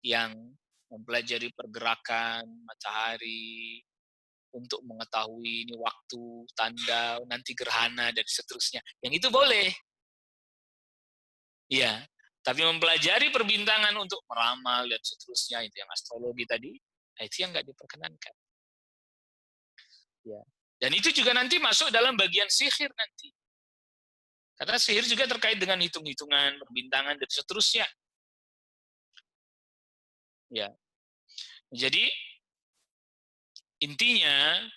Yang mempelajari pergerakan matahari untuk mengetahui ini waktu, tanda, nanti gerhana dan seterusnya. Yang itu boleh. Iya. Tapi mempelajari perbintangan untuk meramal dan seterusnya, itu yang astrologi tadi, itu yang nggak diperkenankan. Ya. Dan itu juga nanti masuk dalam bagian sihir nanti. Karena sihir juga terkait dengan hitung-hitungan, perbintangan, dan seterusnya. Ya. Jadi intinya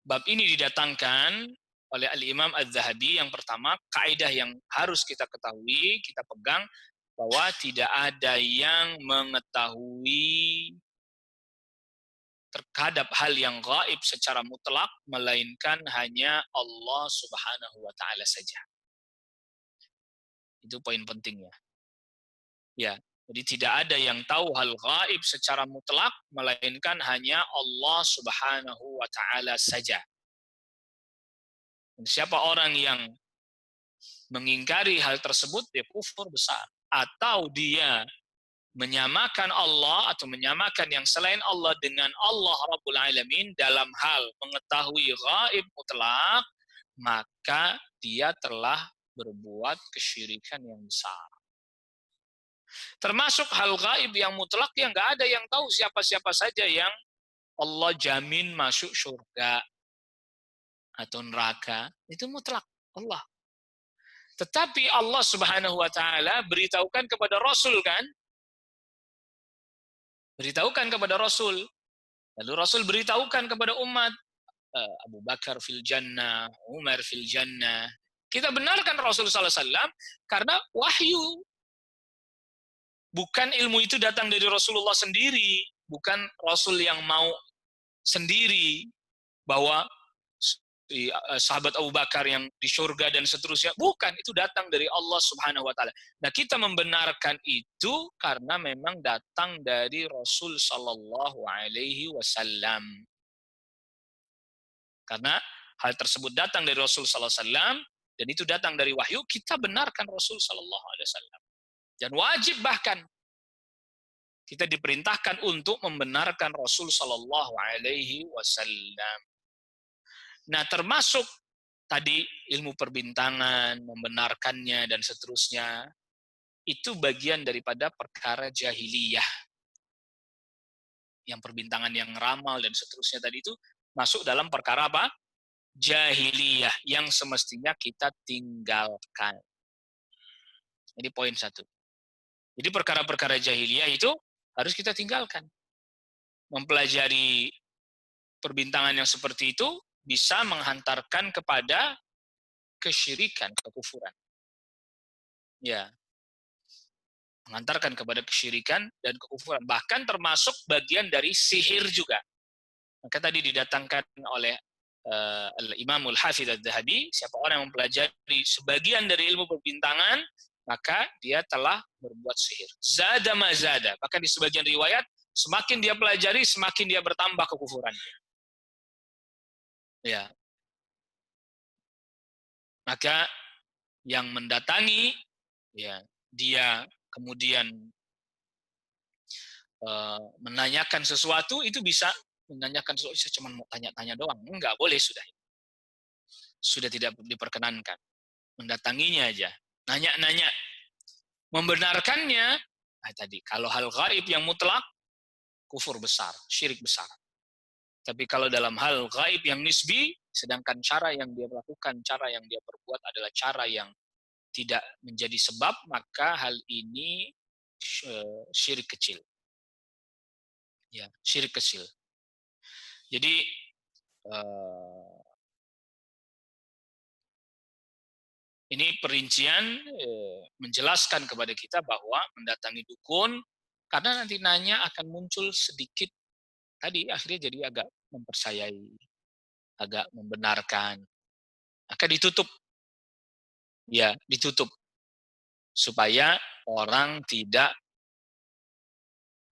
bab ini didatangkan oleh Al-Imam Az-Zahabi. Yang pertama, kaidah yang harus kita ketahui, kita pegang, bahwa tidak ada yang mengetahui terhadap hal yang gaib secara mutlak, melainkan hanya Allah Subhanahu wa Ta'ala saja. Itu poin pentingnya. Ya, jadi tidak ada yang tahu hal gaib secara mutlak, melainkan hanya Allah Subhanahu wa Ta'ala saja. Dan siapa orang yang mengingkari hal tersebut, dia kufur besar. Atau dia menyamakan Allah atau menyamakan yang selain Allah dengan Allah Rabbul Alamin dalam hal mengetahui gaib mutlak, maka dia telah berbuat kesyirikan yang besar. Termasuk hal gaib yang mutlak yang nggak ada yang tahu, siapa-siapa saja yang Allah jamin masuk surga atau neraka, itu mutlak Allah. Tetapi Allah Subhanahu wa Ta'ala beritahukan kepada Rasul, kan? Beritahukan kepada Rasul. Lalu Rasul beritahukan kepada umat, Abu Bakar fil jannah, Umar fil jannah. Kita benarkan Rasul sallallahu alaihi wasallam karena wahyu. Bukan ilmu itu datang dari Rasulullah sendiri, bukan Rasul yang mau sendiri bahwa sahabat Abu Bakar yang di surga dan seterusnya. Bukan, itu datang dari Allah Subhanahu wa Ta'ala. Nah, kita membenarkan itu karena memang datang dari Rasul sallallahu alaihi wasallam. Karena hal tersebut datang dari Rasul sallallahu alaihi wasallam dan itu datang dari wahyu, kita benarkan Rasul sallallahu alaihi wasallam. Dan wajib bahkan kita diperintahkan untuk membenarkan Rasul sallallahu alaihi wasallam. Nah, termasuk tadi ilmu perbintangan, membenarkannya dan seterusnya, itu bagian daripada perkara jahiliyah. Yang perbintangan yang ramal dan seterusnya tadi itu masuk dalam perkara apa? Jahiliyah yang semestinya kita tinggalkan. Ini poin satu. Jadi perkara-perkara jahiliyah itu harus kita tinggalkan. Mempelajari perbintangan yang seperti itu bisa menghantarkan kepada kesyirikan, kekufuran. Ya. Mengantarkan kepada kesyirikan dan kekufuran. Bahkan termasuk bagian dari sihir juga. Maka tadi didatangkan oleh Imam Al-Hafidz Adz-Dzahabi, siapa orang yang mempelajari sebagian dari ilmu perbintangan, maka dia telah berbuat sihir. Zada ma zada. Bahkan di sebagian riwayat, semakin dia pelajari, semakin dia bertambah kekufurannya. Ya. Maka yang mendatangi, ya, dia kemudian menanyakan sesuatu, itu bisa menanyakan sesuatu, saya cuma mau tanya-tanya doang. Enggak boleh, sudah tidak diperkenankan. Mendatanginya aja, nanya-nanya. Membenarkannya, tadi kalau hal gaib yang mutlak, kufur besar, syirik besar. Tapi kalau dalam hal gaib yang nisbi, sedangkan cara yang dia lakukan, cara yang dia perbuat adalah cara yang tidak menjadi sebab, maka hal ini syirik kecil. Ya, syirik kecil. Jadi ini perincian menjelaskan kepada kita bahwa mendatangi dukun, karena nanti nanya akan muncul sedikit, tadi akhirnya jadi agak mempercayai, agak membenarkan, maka ditutup. Ya, ditutup. Supaya orang tidak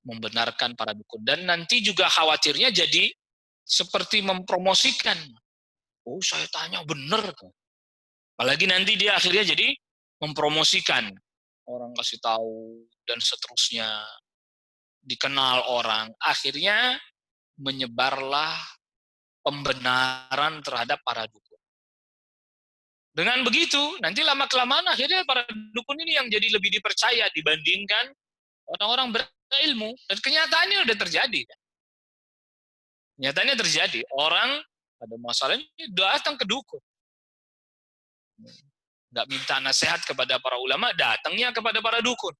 membenarkan para dukun. Dan nanti juga khawatirnya jadi seperti mempromosikan. Oh, saya tanya benar. Apalagi nanti dia akhirnya jadi mempromosikan. Orang kasih tahu dan seterusnya. Dikenal orang. Akhirnya menyebarlah pembenaran terhadap para dukun. Dengan begitu, nanti lama-kelamaan akhirnya para dukun ini yang jadi lebih dipercaya dibandingkan orang-orang berilmu. Dan kenyataannya sudah terjadi. Kenyataannya terjadi. Orang ada masalah ini datang ke dukun. nggak minta nasihat kepada para ulama, datangnya kepada para dukun.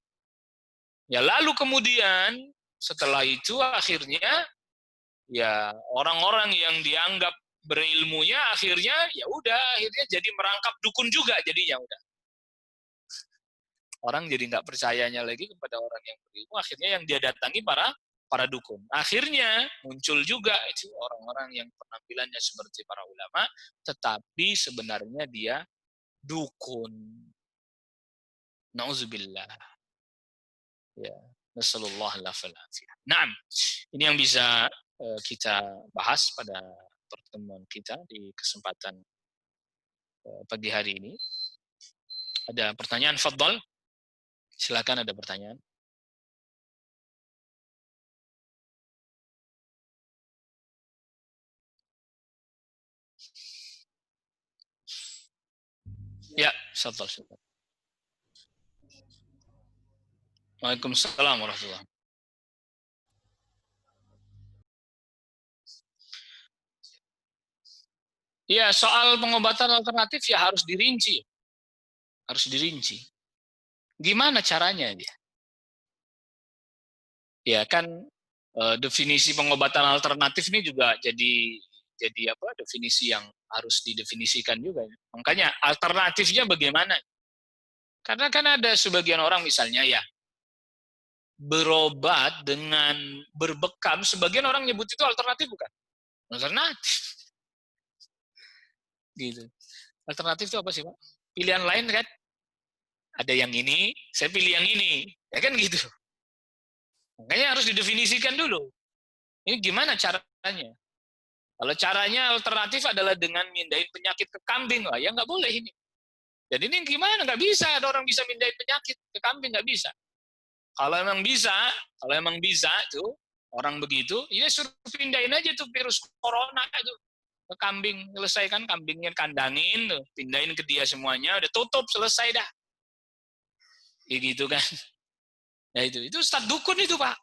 Ya lalu kemudian setelah itu akhirnya ya orang-orang yang dianggap berilmunya akhirnya ya udah akhirnya jadi merangkap dukun juga jadinya udah. Orang jadi nggak percayanya lagi kepada orang yang berilmu, akhirnya yang dia datangi para dukun. Akhirnya muncul juga itu orang-orang yang penampilannya seperti para ulama, tetapi sebenarnya dia dukun. Nauzubillah. Ya, nasallallahu alaihi. Nah, ini yang bisa kita bahas pada pertemuan kita di kesempatan pagi hari ini. Ada pertanyaan, Fadl? Silakan, ada pertanyaan. Ya, Fadl. Waalaikumsalam warahmatullahi. Ya, soal pengobatan alternatif ya harus dirinci. Harus dirinci. Gimana caranya dia? Ya kan definisi pengobatan alternatif ini juga jadi apa? Definisi yang harus didefinisikan juga. Makanya alternatifnya bagaimana? Karena kan ada sebagian orang misalnya ya berobat dengan berbekam, sebagian orang nyebut itu alternatif bukan? Alternatif. Gitu. Alternatif itu apa sih, Pak? Pilihan lain kan? Ada yang ini, saya pilih yang ini. Ya kan gitu. Makanya harus didefinisikan dulu. Ini gimana caranya? Kalau caranya alternatif adalah dengan mindahin penyakit ke kambing, lah ya nggak boleh ini. Jadi ini gimana? Nggak bisa ada orang bisa mindahin penyakit ke kambing, nggak bisa. Kalau emang bisa tuh orang begitu, ya suruh pindahin aja tuh virus corona itu ke kambing, selesaikan kambingnya kandangin, tuh, pindahin ke dia semuanya, udah tutup selesai dah. Ya gitu kan. Nah itu Ustadz dukun itu Pak.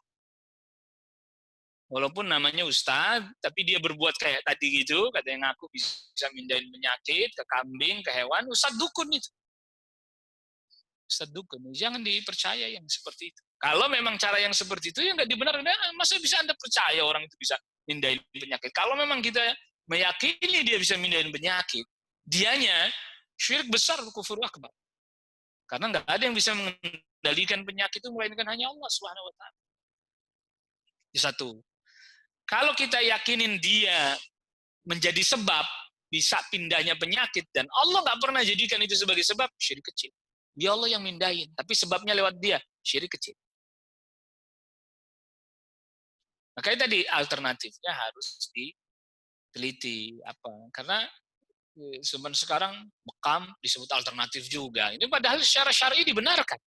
Walaupun namanya Ustadz, tapi dia berbuat kayak tadi gitu, katanya ngaku bisa mindahin penyakit ke kambing, ke hewan, Ustadz dukun itu. Ustadz dukun, jangan dipercaya yang seperti itu. Kalau memang cara yang seperti itu, ya nggak dibenarkan. Masa bisa Anda percaya orang itu bisa mindahin penyakit? Kalau memang kita meyakini dia bisa mindahin penyakit, dianya syirik besar, kufur akbar. Karena nggak ada yang bisa mengendalikan penyakit itu, melainkan hanya Allah Subhanahu Wa Taala. Satu. Kalau kita yakinin dia menjadi sebab bisa pindahnya penyakit dan Allah nggak pernah jadikan itu sebagai sebab, syirik kecil. Dia Allah yang mindahin, tapi sebabnya lewat dia, syirik kecil. Makanya tadi alternatifnya harus diteliti apa? Karena sekarang bekam disebut alternatif juga. Ini padahal secara syar'i dibenarkan.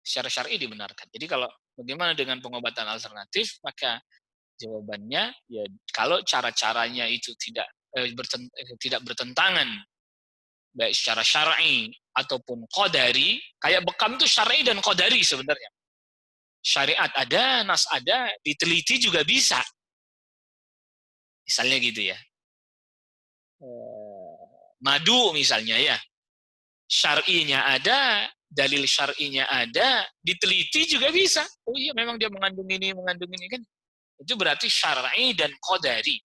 Secara syar'i dibenarkan. Jadi kalau bagaimana dengan pengobatan alternatif, maka jawabannya ya kalau cara-caranya itu tidak bertentangan baik secara syar'i ataupun qadari, kayak bekam itu syar'i dan qadari sebenarnya. Syariat ada, nas ada, diteliti juga bisa. Misalnya gitu ya. Madu misalnya ya. Syar'inya ada, dalil syar'inya ada, diteliti juga bisa. Oh iya memang dia mengandung ini kan. Itu berarti syar'i dan qadari.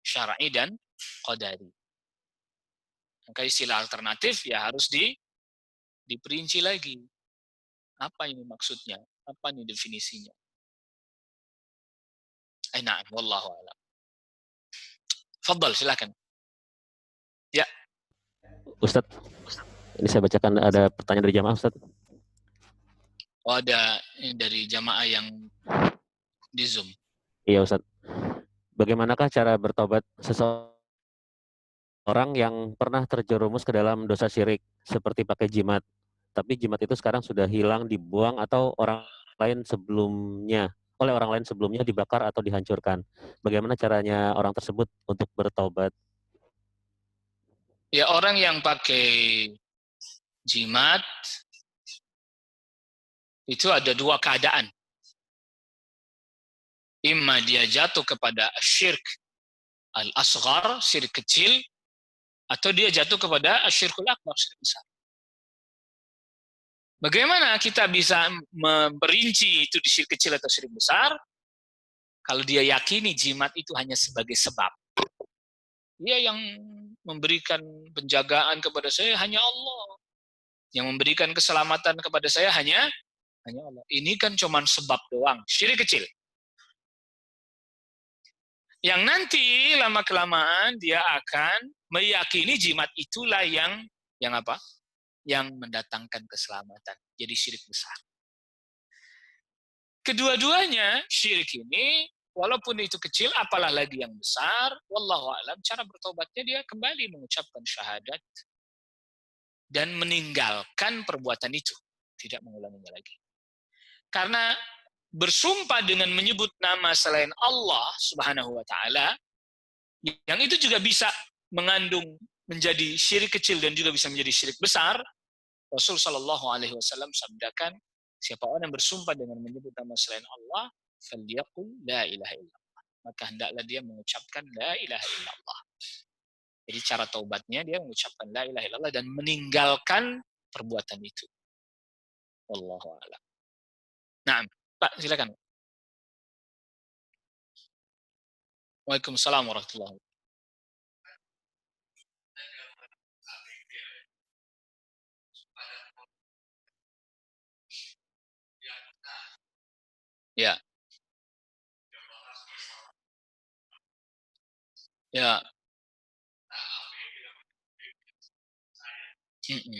Syar'i dan qadari. Maka istilah alternatif ya harus diperinci lagi. Apa ini maksudnya? Apa ini definisinya? Na'am, wallahu a'lam. Fadal, silakan. Ya. Ustadz, ini saya bacakan ada pertanyaan dari jamaah, Ustadz. Oh, ada dari jamaah yang di Zoom. Iya, Ustadz. Bagaimanakah cara bertobat seseorang yang pernah terjerumus ke dalam dosa syirik seperti pakai jimat, tapi jimat itu sekarang sudah hilang, dibuang atau oleh orang lain sebelumnya dibakar atau dihancurkan. Bagaimana caranya orang tersebut untuk bertobat? Ya, orang yang pakai jimat itu ada dua keadaan. Imma dia jatuh kepada syirik al-asghar, syirik kecil, Atau dia jatuh kepada asyirkul akbar, syirik besar. Bagaimana kita bisa memperinci itu di syirik kecil atau syirik besar? Kalau dia yakini jimat itu hanya sebagai sebab. Dia yang memberikan penjagaan kepada saya hanya Allah. Yang memberikan keselamatan kepada saya hanya Allah. Ini kan cuma sebab doang, syirik kecil. Yang nanti lama-kelamaan dia akan meyakini jimat itulah yang apa? Yang mendatangkan keselamatan. Jadi syirik besar. Kedua-duanya syirik ini, walaupun itu kecil, apalah lagi yang besar, wallahu a'lam, cara bertobatnya dia kembali mengucapkan syahadat dan meninggalkan perbuatan itu, tidak mengulanginya lagi. Karena bersumpah dengan menyebut nama selain Allah Subhanahu wa taala, yang itu juga bisa mengandung menjadi syirik kecil dan juga bisa menjadi syirik besar. Rasul sallallahu alaihi wasallam sabdakan, siapa orang yang bersumpah dengan menyebut nama selain Allah, falyaqul la ilaha illallah. Maka hendaklah dia mengucapkan la ilaha illallah. Jadi cara taubatnya dia mengucapkan la ilaha illallah dan meninggalkan perbuatan itu. Wallahu a'lam. Nah, Pak, silakan. Waalaikumsalam warahmatullahi wabarakatuh. Ya, ya. Mm-mm.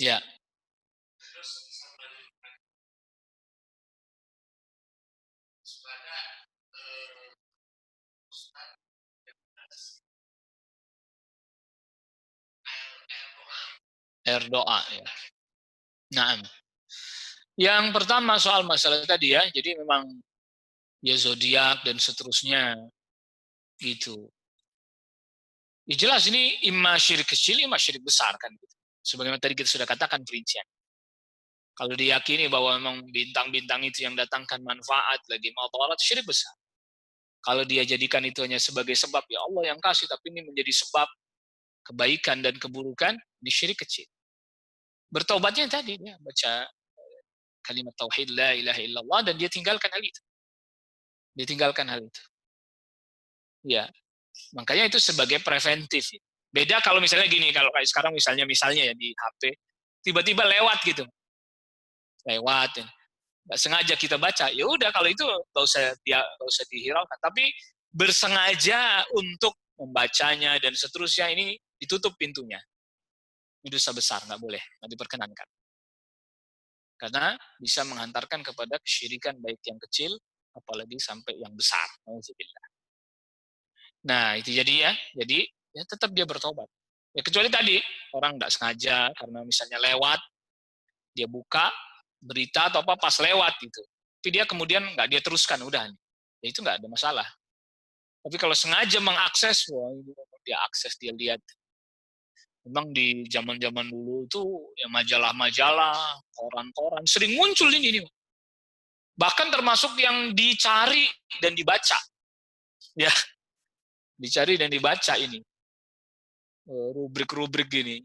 Ya. Air doa ya. Nah, yang pertama soal masalah tadi ya, jadi memang ya zodiak dan seterusnya gitu. Ya jelas ini imma syirik kecil, imma syirik besar kan gitu. Sebagaimana tadi kita sudah katakan perincian. Kalau diyakini bahwa memang bintang-bintang itu yang datangkan manfaat lagi madarat, syirik besar. Kalau dia jadikan itu hanya sebagai sebab, ya Allah yang kasih, tapi ini menjadi sebab kebaikan dan keburukan, di syirik kecil. Bertobatnya tadi dia baca kalimat tauhid la ilaha illallah dan dia tinggalkan hal itu. Dia tinggalkan hal itu. Ya, makanya itu sebagai preventif. Beda kalau misalnya gini, kalau kayak sekarang misalnya ya di HP, tiba-tiba lewat gitu. Lewat, nggak sengaja kita baca, ya udah kalau itu nggak usah dihiraukan. Tapi bersengaja untuk membacanya dan seterusnya ini ditutup pintunya. Ini dosa besar, nggak boleh, nggak diperkenankan. Karena bisa menghantarkan kepada kesyirikan baik yang kecil, apalagi sampai yang besar. Nah itu jadi ya tetap dia bertobat. Ya kecuali tadi orang nggak sengaja karena misalnya lewat, dia buka berita atau apa pas lewat gitu. Tapi dia kemudian nggak dia teruskan udah, ya itu nggak ada masalah. Tapi kalau sengaja mengakses, wah dia akses dia lihat. Memang di zaman-zaman dulu itu ya majalah-majalah, koran-koran sering muncul ini. Bahkan termasuk yang dicari dan dibaca. Ya, dicari dan dibaca ini. Rubrik-rubrik gini.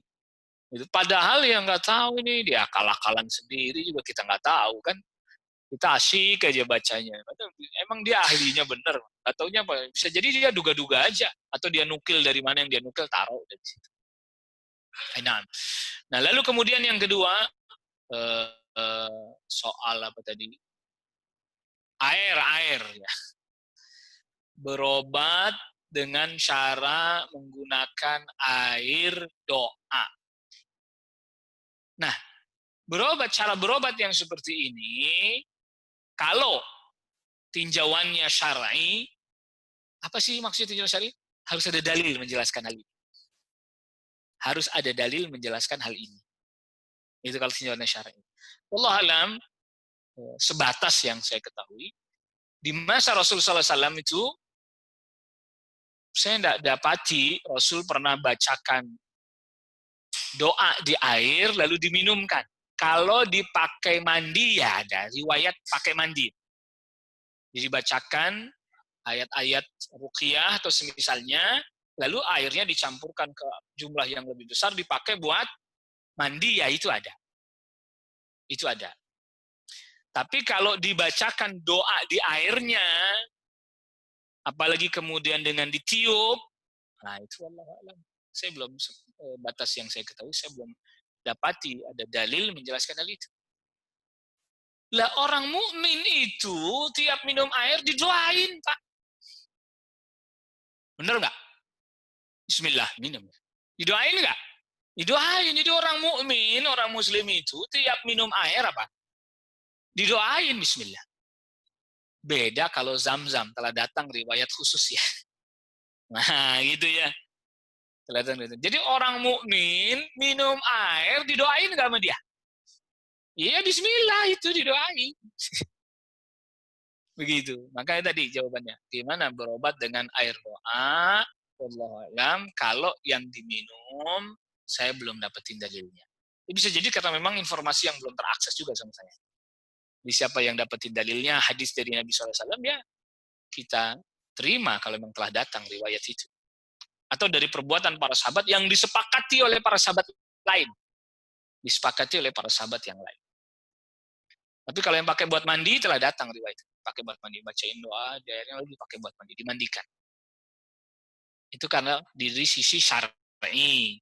Padahal yang nggak tahu ini dia akal-akalan sendiri juga kita nggak tahu kan. Kita asyik aja bacanya. Emang dia ahlinya bener. Atau apa? Bisa jadi dia duga-duga aja. Atau dia nukil dari mana yang dia nukil, taruh dari situ. Nah, lalu kemudian yang kedua, soal apa tadi? Air ya. Berobat dengan cara menggunakan air doa. Nah, cara berobat yang seperti ini, kalau tinjauannya syar'i, apa sih maksud tinjauan syar'i? Harus ada dalil menjelaskan hal ini. Harus ada dalil menjelaskan hal ini. Itu kalau tinjauannya syar'i. Wallahu alam, sebatas yang saya ketahui, di masa Rasul SAW itu, saya tidak dapati Rasul pernah bacakan doa di air lalu diminumkan. Kalau dipakai mandi, ya ada riwayat pakai mandi. Jadi bacakan ayat-ayat ruqyah atau semisalnya, lalu airnya dicampurkan ke jumlah yang lebih besar dipakai buat mandi, ya itu ada. Itu ada. Tapi kalau dibacakan doa di airnya, apalagi kemudian dengan ditiup, nah itu wallahu a'lam. Saya belum, batas yang saya ketahui, saya belum dapati ada dalil menjelaskan hal itu. Lah orang mukmin itu tiap minum air didoain, Pak. Bener nggak? Bismillah, minum. Didoain nggak? Didoain. Jadi orang mukmin, orang muslim itu tiap minum air apa? Didoain Bismillah. Beda kalau Zam-Zam telah datang riwayat khusus ya. Nah, gitu ya. Jadi orang mukmin minum air didoain nggak sama dia? Iya Bismillah itu didoain. Begitu. Makanya tadi jawabannya. Gimana berobat dengan air doa? Wallahualam. Kalau yang diminum, saya belum dapetin dalilnya. Bisa jadi karena memang informasi yang belum terakses juga sama saya. Di siapa yang dapetin dalilnya, hadis dari Nabi SAW, ya kita terima kalau memang telah datang riwayat itu. Atau dari perbuatan para sahabat yang disepakati oleh para sahabat lain. Disepakati oleh para sahabat yang lain. Tapi kalau yang pakai buat mandi telah datang riwayat. Pakai buat mandi, bacain doa, di airnya lagi pakai buat mandi, dimandikan. Itu karena dari sisi syar'i.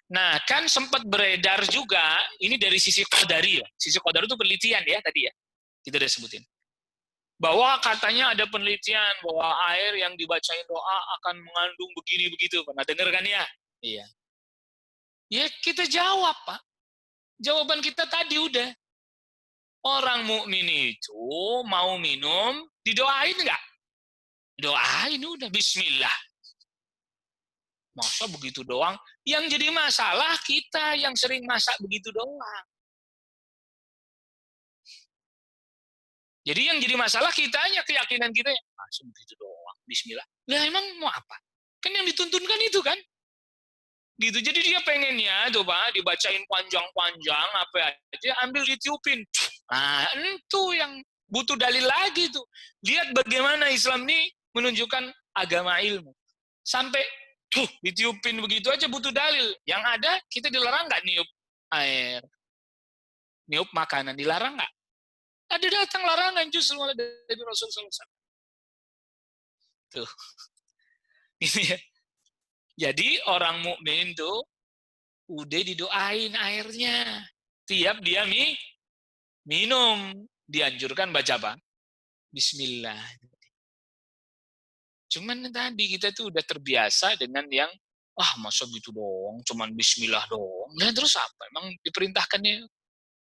Nah, kan sempat beredar juga, ini dari sisi qadari ya. Sisi qadari itu penelitian ya tadi ya. Kita udah sebutin. Bahwa katanya ada penelitian bahwa air yang dibacain doa akan mengandung begini begitu. Pernah dengar kan ya? Iya. Ya kita jawab, Pak. Jawaban kita tadi udah. Orang mukmin itu mau minum, didoain nggak? Doain udah, Bismillah. Masa begitu doang? Yang jadi masalah kita yang sering masak begitu doang. Jadi yang jadi masalah kitanya, keyakinan kita, masa begitu doang, Bismillah. Lah emang mau apa? Kan yang dituntunkan itu kan? Gitu. Jadi dia pengennya tuh Pak, dibacain panjang-panjang apa aja, ambil ditiupin. Nah, itu yang butuh dalil lagi tuh. Lihat bagaimana Islam ini menunjukkan agama ilmu. Sampai ditiupin begitu aja butuh dalil. Yang ada kita dilarang nggak niup air, niup makanan dilarang nggak? Ada datang larangan justru malah dari Rasulullah SAW. Tuh, ini ya. Jadi orang mukmin tuh udah didoain airnya. Tiap dia minum, dianjurkan baca apa? Bismillah. Cuman tadi kita tuh udah terbiasa dengan yang masa gitu doang, cuman Bismillah doang. Nah terus apa? Emang diperintahkannya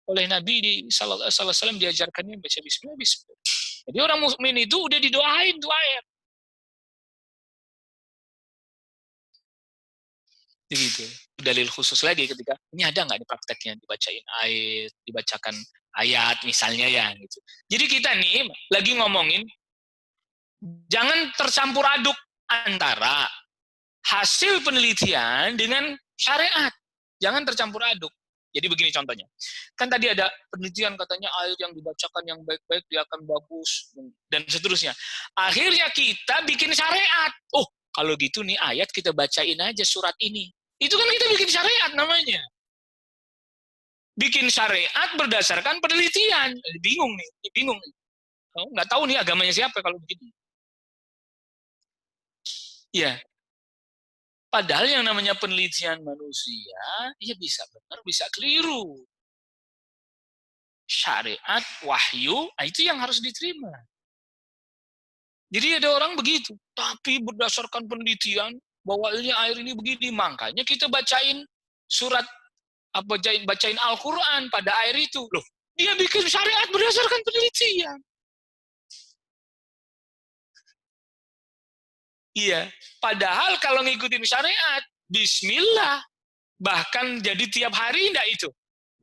oleh Nabi sallallahu alaihi wasallam diajarkannya baca Bismillah, Bismillah. Jadi orang mukmin itu udah didoain tuh ayat. Begitu. Dalil khusus lagi ketika ini ada nggak di prakteknya dibacain ayat, dibacakan ayat misalnya ya gitu. Jadi kita nih lagi ngomongin jangan tercampur aduk antara hasil penelitian dengan syariat. Jangan tercampur aduk. Jadi begini contohnya. Kan tadi ada penelitian katanya ayat yang dibacakan yang baik-baik dia akan bagus dan seterusnya. Akhirnya kita bikin syariat. Oh, kalau gitu nih ayat kita bacain aja surat ini. Itu kan kita bikin syariat namanya. Bikin syariat berdasarkan penelitian. Bingung nih, bingung. Nggak tahu nih agamanya siapa kalau begitu. Iya. Padahal yang namanya penelitian manusia, ya bisa benar, bisa keliru. Syariat, wahyu, itu yang harus diterima. Jadi ada orang begitu, tapi berdasarkan penelitian, bahwa ini air ini begini, makanya kita bacain surat, bacain Al-Quran pada air itu. Loh, dia bikin syariat berdasarkan penelitian. Iya, padahal kalau ngikutin syariat, Bismillah, bahkan jadi tiap hari enggak itu?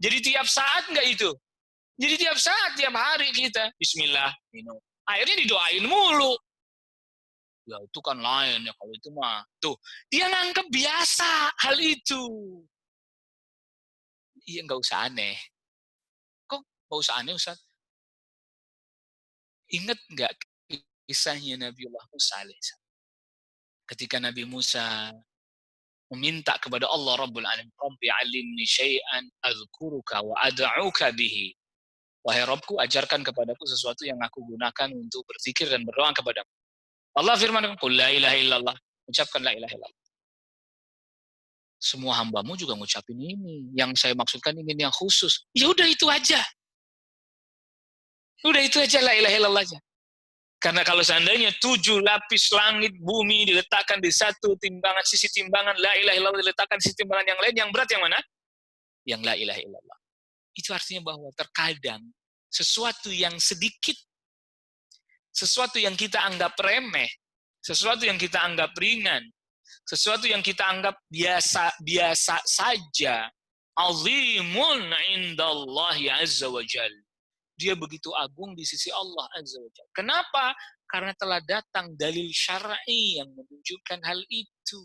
Jadi tiap saat enggak itu? Jadi tiap saat, tiap hari kita, Bismillah, minum. Akhirnya didoain mulu. Ya itu kan lain ya, kalau itu mah. Tuh, dia nganggep biasa hal itu. Iya, nggak usah aneh. Kok nggak usah aneh, Ustaz? Ingat nggak kisahnya Nabiullah Musa alaihissalam. Ketika Nabi Musa meminta kepada Allah Rabbul Alamin, Rabbi alimni syai'an azkuruka wa ad'uka bihi. Wahai Rabbku, ajarkan kepadaku sesuatu yang aku gunakan untuk berzikir dan berdoa kepadamu. Allah firman, qul la ilaha illallah. Ucapkan la ilaha illallah. Semua hambamu juga ngucapin ini. Yang saya maksudkan ingin yang khusus. Ya udah itu aja. Udah itu aja, la ilaha illallah aja. Karena kalau seandainya 7 lapis langit bumi diletakkan di satu timbangan, sisi timbangan la ilaha illallah diletakkan di sisi timbangan yang lain, yang berat yang mana? Yang la ilaha illallah. Itu artinya bahwa terkadang sesuatu yang sedikit, sesuatu yang kita anggap remeh, sesuatu yang kita anggap ringan, sesuatu yang kita anggap biasa saja, azimun indallahi azza wa jalla. Dia begitu agung di sisi Allah Azza wa Jalla. Kenapa? Karena telah datang dalil syar'i yang menunjukkan hal itu.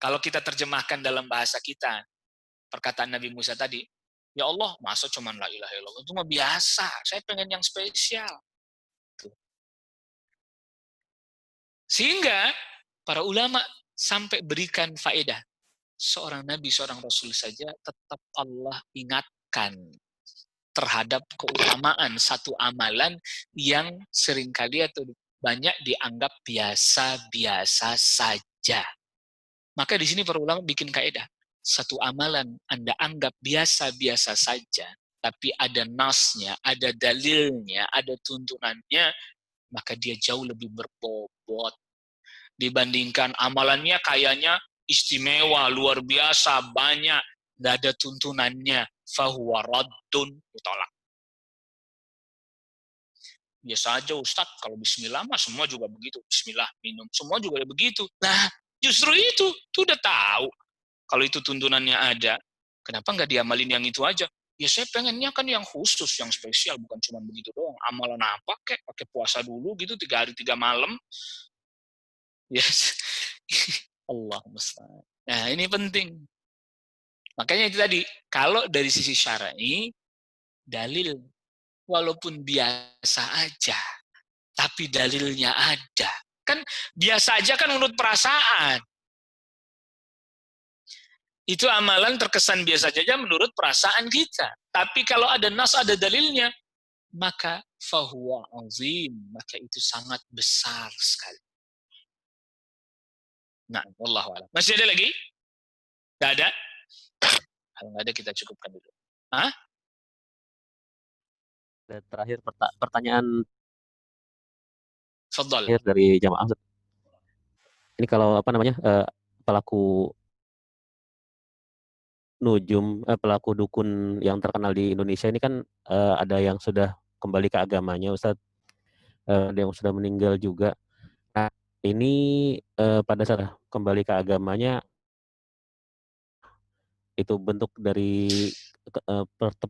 Kalau kita terjemahkan dalam bahasa kita, perkataan Nabi Musa tadi, ya Allah, masa cuma la ilaha illallah, itu mah biasa, saya pengen yang spesial. Sehingga para ulama sampai berikan faedah. Seorang Nabi, seorang Rasul saja tetap Allah ingatkan terhadap keutamaan satu amalan yang seringkali atau banyak dianggap biasa-biasa saja. Maka di sini para ulama bikin kaidah. Satu amalan Anda anggap biasa-biasa saja, tapi ada nasnya, ada dalilnya, ada tuntunannya, maka dia jauh lebih berbobot dibandingkan amalannya kayaknya istimewa, luar biasa, banyak, nggak ada tuntunannya, fahuwa raddun, ditolak. Biasa aja Ustadz, kalau bismillah mah semua juga begitu. Bismillah, minum, semua juga begitu. Nah, justru itu, tuh udah tahu. Kalau itu tuntunannya ada, kenapa nggak diamalin yang itu aja? Ya saya pengennya kan yang khusus, yang spesial, bukan cuma begitu doang. Amalan apa kek, pakai puasa dulu gitu, 3 hari 3 malam. Yes. Allah musta'an. Nah, ini penting. Makanya itu tadi, kalau dari sisi syar'i, dalil walaupun biasa aja, tapi dalilnya ada. Kan biasa aja kan menurut perasaan. Itu amalan terkesan biasa saja menurut perasaan kita. Tapi kalau ada nas, ada dalilnya, maka fahuwa azim, maka itu sangat besar sekali. Nah, wallahu a'lam. Masih ada lagi? Tidak ada? Kalau nggak ada kita cukupkan dulu. Hah? Dan terakhir pertanyaan Fadal. terakhir dari jamaah. Ini kalau apa namanya pelaku pelaku dukun yang terkenal di Indonesia ini kan ada yang sudah kembali ke agamanya, Ustadz. Ada yang sudah meninggal juga. Nah, ini pada saat kembali ke agamanya itu bentuk dari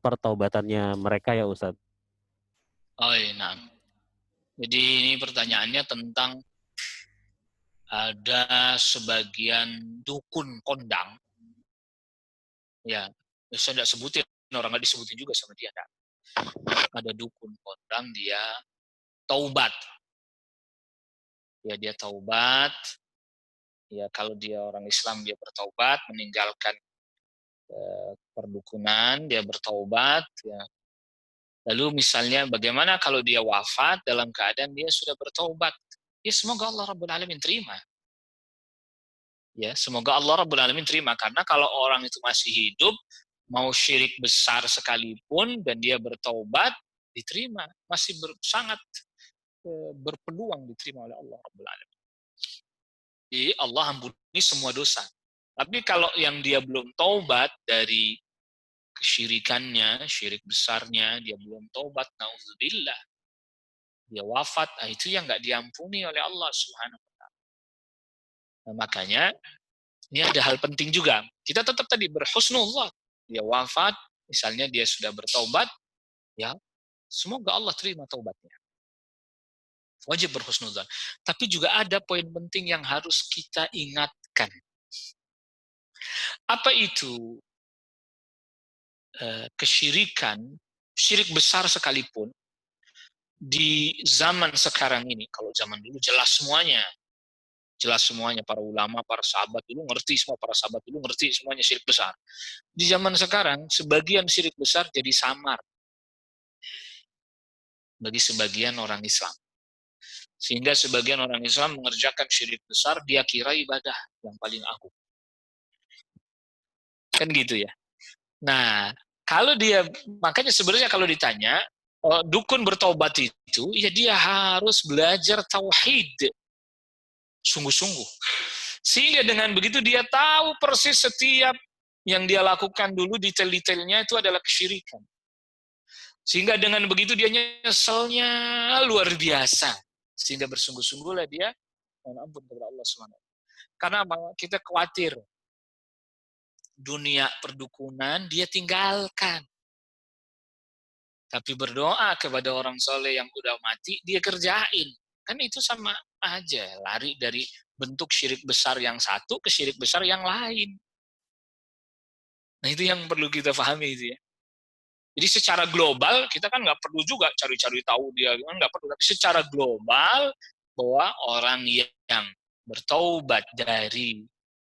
pertaubatannya mereka ya Ustadz. Oh iya, nah. Jadi ini pertanyaannya tentang ada sebagian dukun kondang. Ya, saya tidak sebutin, orang nggak disebutin juga sama dia. Nah. Ada dukun kondang, dia taubat. Ya, dia taubat. Ya, kalau dia orang Islam, dia bertaubat, meninggalkan perdukunan, dia bertaubat. Ya. Lalu misalnya bagaimana kalau dia wafat dalam keadaan dia sudah bertaubat? Ya, semoga Allah Rabbul Alamin terima. Ya, semoga Allah Rabbul Alamin terima. Karena kalau orang itu masih hidup, mau syirik besar sekalipun, dan dia bertaubat, diterima. Masih sangat berpeluang diterima oleh Allah Rabbul Alamin. Jadi Allah ampuni semua dosa. Tapi kalau yang dia belum taubat dari kesyirikannya, syirik besarnya, dia belum taubat, na'udzubillah, dia wafat, itu yang nggak diampuni oleh Allah Subhanahu wa Ta'ala. Nah, makanya ini ada hal penting juga. Kita tetap tadi berhusnuzan. Dia wafat, misalnya dia sudah bertaubat, ya semoga Allah terima taubatnya. Wajib berhusnuzan. Tapi juga ada poin penting yang harus kita ingatkan. Apa itu? Kesyirikan, syirik besar sekalipun, di zaman sekarang ini, kalau zaman dulu jelas semuanya, para ulama, para sahabat dulu ngerti semua, para sahabat dulu ngerti semuanya syirik besar. Di zaman sekarang, sebagian syirik besar jadi samar bagi sebagian orang Islam. Sehingga sebagian orang Islam mengerjakan syirik besar, dia kira ibadah yang paling agung. Kan gitu ya. Nah, kalau dia, makanya sebenarnya kalau ditanya, dukun bertobat itu, ya dia harus belajar tauhid sungguh-sungguh. Sehingga dengan begitu dia tahu persis setiap yang dia lakukan dulu, detail-detailnya itu adalah kesyirikan. Sehingga dengan begitu dia nyeselnya luar biasa. Sehingga bersungguh-sungguhlah dia mohon ampun kepada Allah SWT. Karena kita khawatir dunia perdukunan dia tinggalkan. Tapi berdoa kepada orang soleh yang udah mati, dia kerjain. Kan itu sama aja, lari dari bentuk syirik besar yang satu ke syirik besar yang lain. Nah itu yang perlu kita pahami itu ya. Jadi secara global, kita kan nggak perlu juga cari-cari tahu dia, kan nggak perlu. Tapi secara global, bahwa orang yang bertaubat dari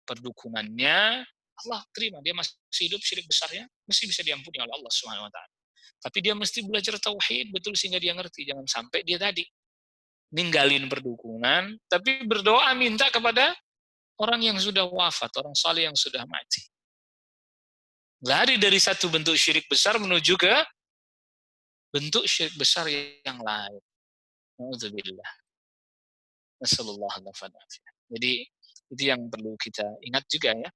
perdukunannya, Allah terima, dia masih hidup, syirik besarnya mesti bisa diampuni oleh Allah SWT. Tapi dia mesti belajar tauhid betul sehingga dia ngerti. Jangan sampai dia tadi ninggalin perdukunan, tapi berdoa minta kepada orang yang sudah wafat, orang saleh yang sudah mati. Lari dari satu bentuk syirik besar menuju ke bentuk syirik besar yang lain. Na'udzubillah. Nasallallahu alaihi. Jadi itu yang perlu kita ingat juga ya.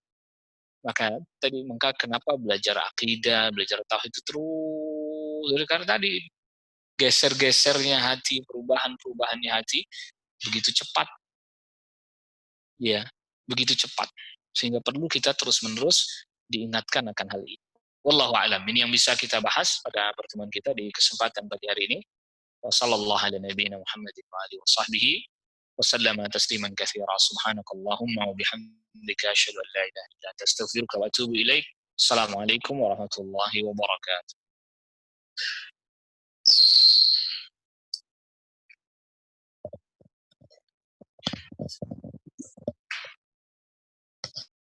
Maka tadi kenapa belajar akidah, belajar tauhid itu terus, karena tadi geser-gesernya hati, perubahan-perubahannya hati begitu cepat. Ya, begitu cepat. Sehingga perlu kita terus-menerus diingatkan akan hal ini. Wallahu a'lam. Ini yang bisa kita bahas pada pertemuan kita di kesempatan pagi hari ini. Wassallallahu ala nabiyyina Muhammadin wa alihi wa sahbihi wa sallama tasliman katsira. Subhanakallahumma wa bihamdika asyhadu an la ilaha illa anta astaghfiruka wa atubu ilaik. Assalamualaikum warahmatullahi wabarakatuh.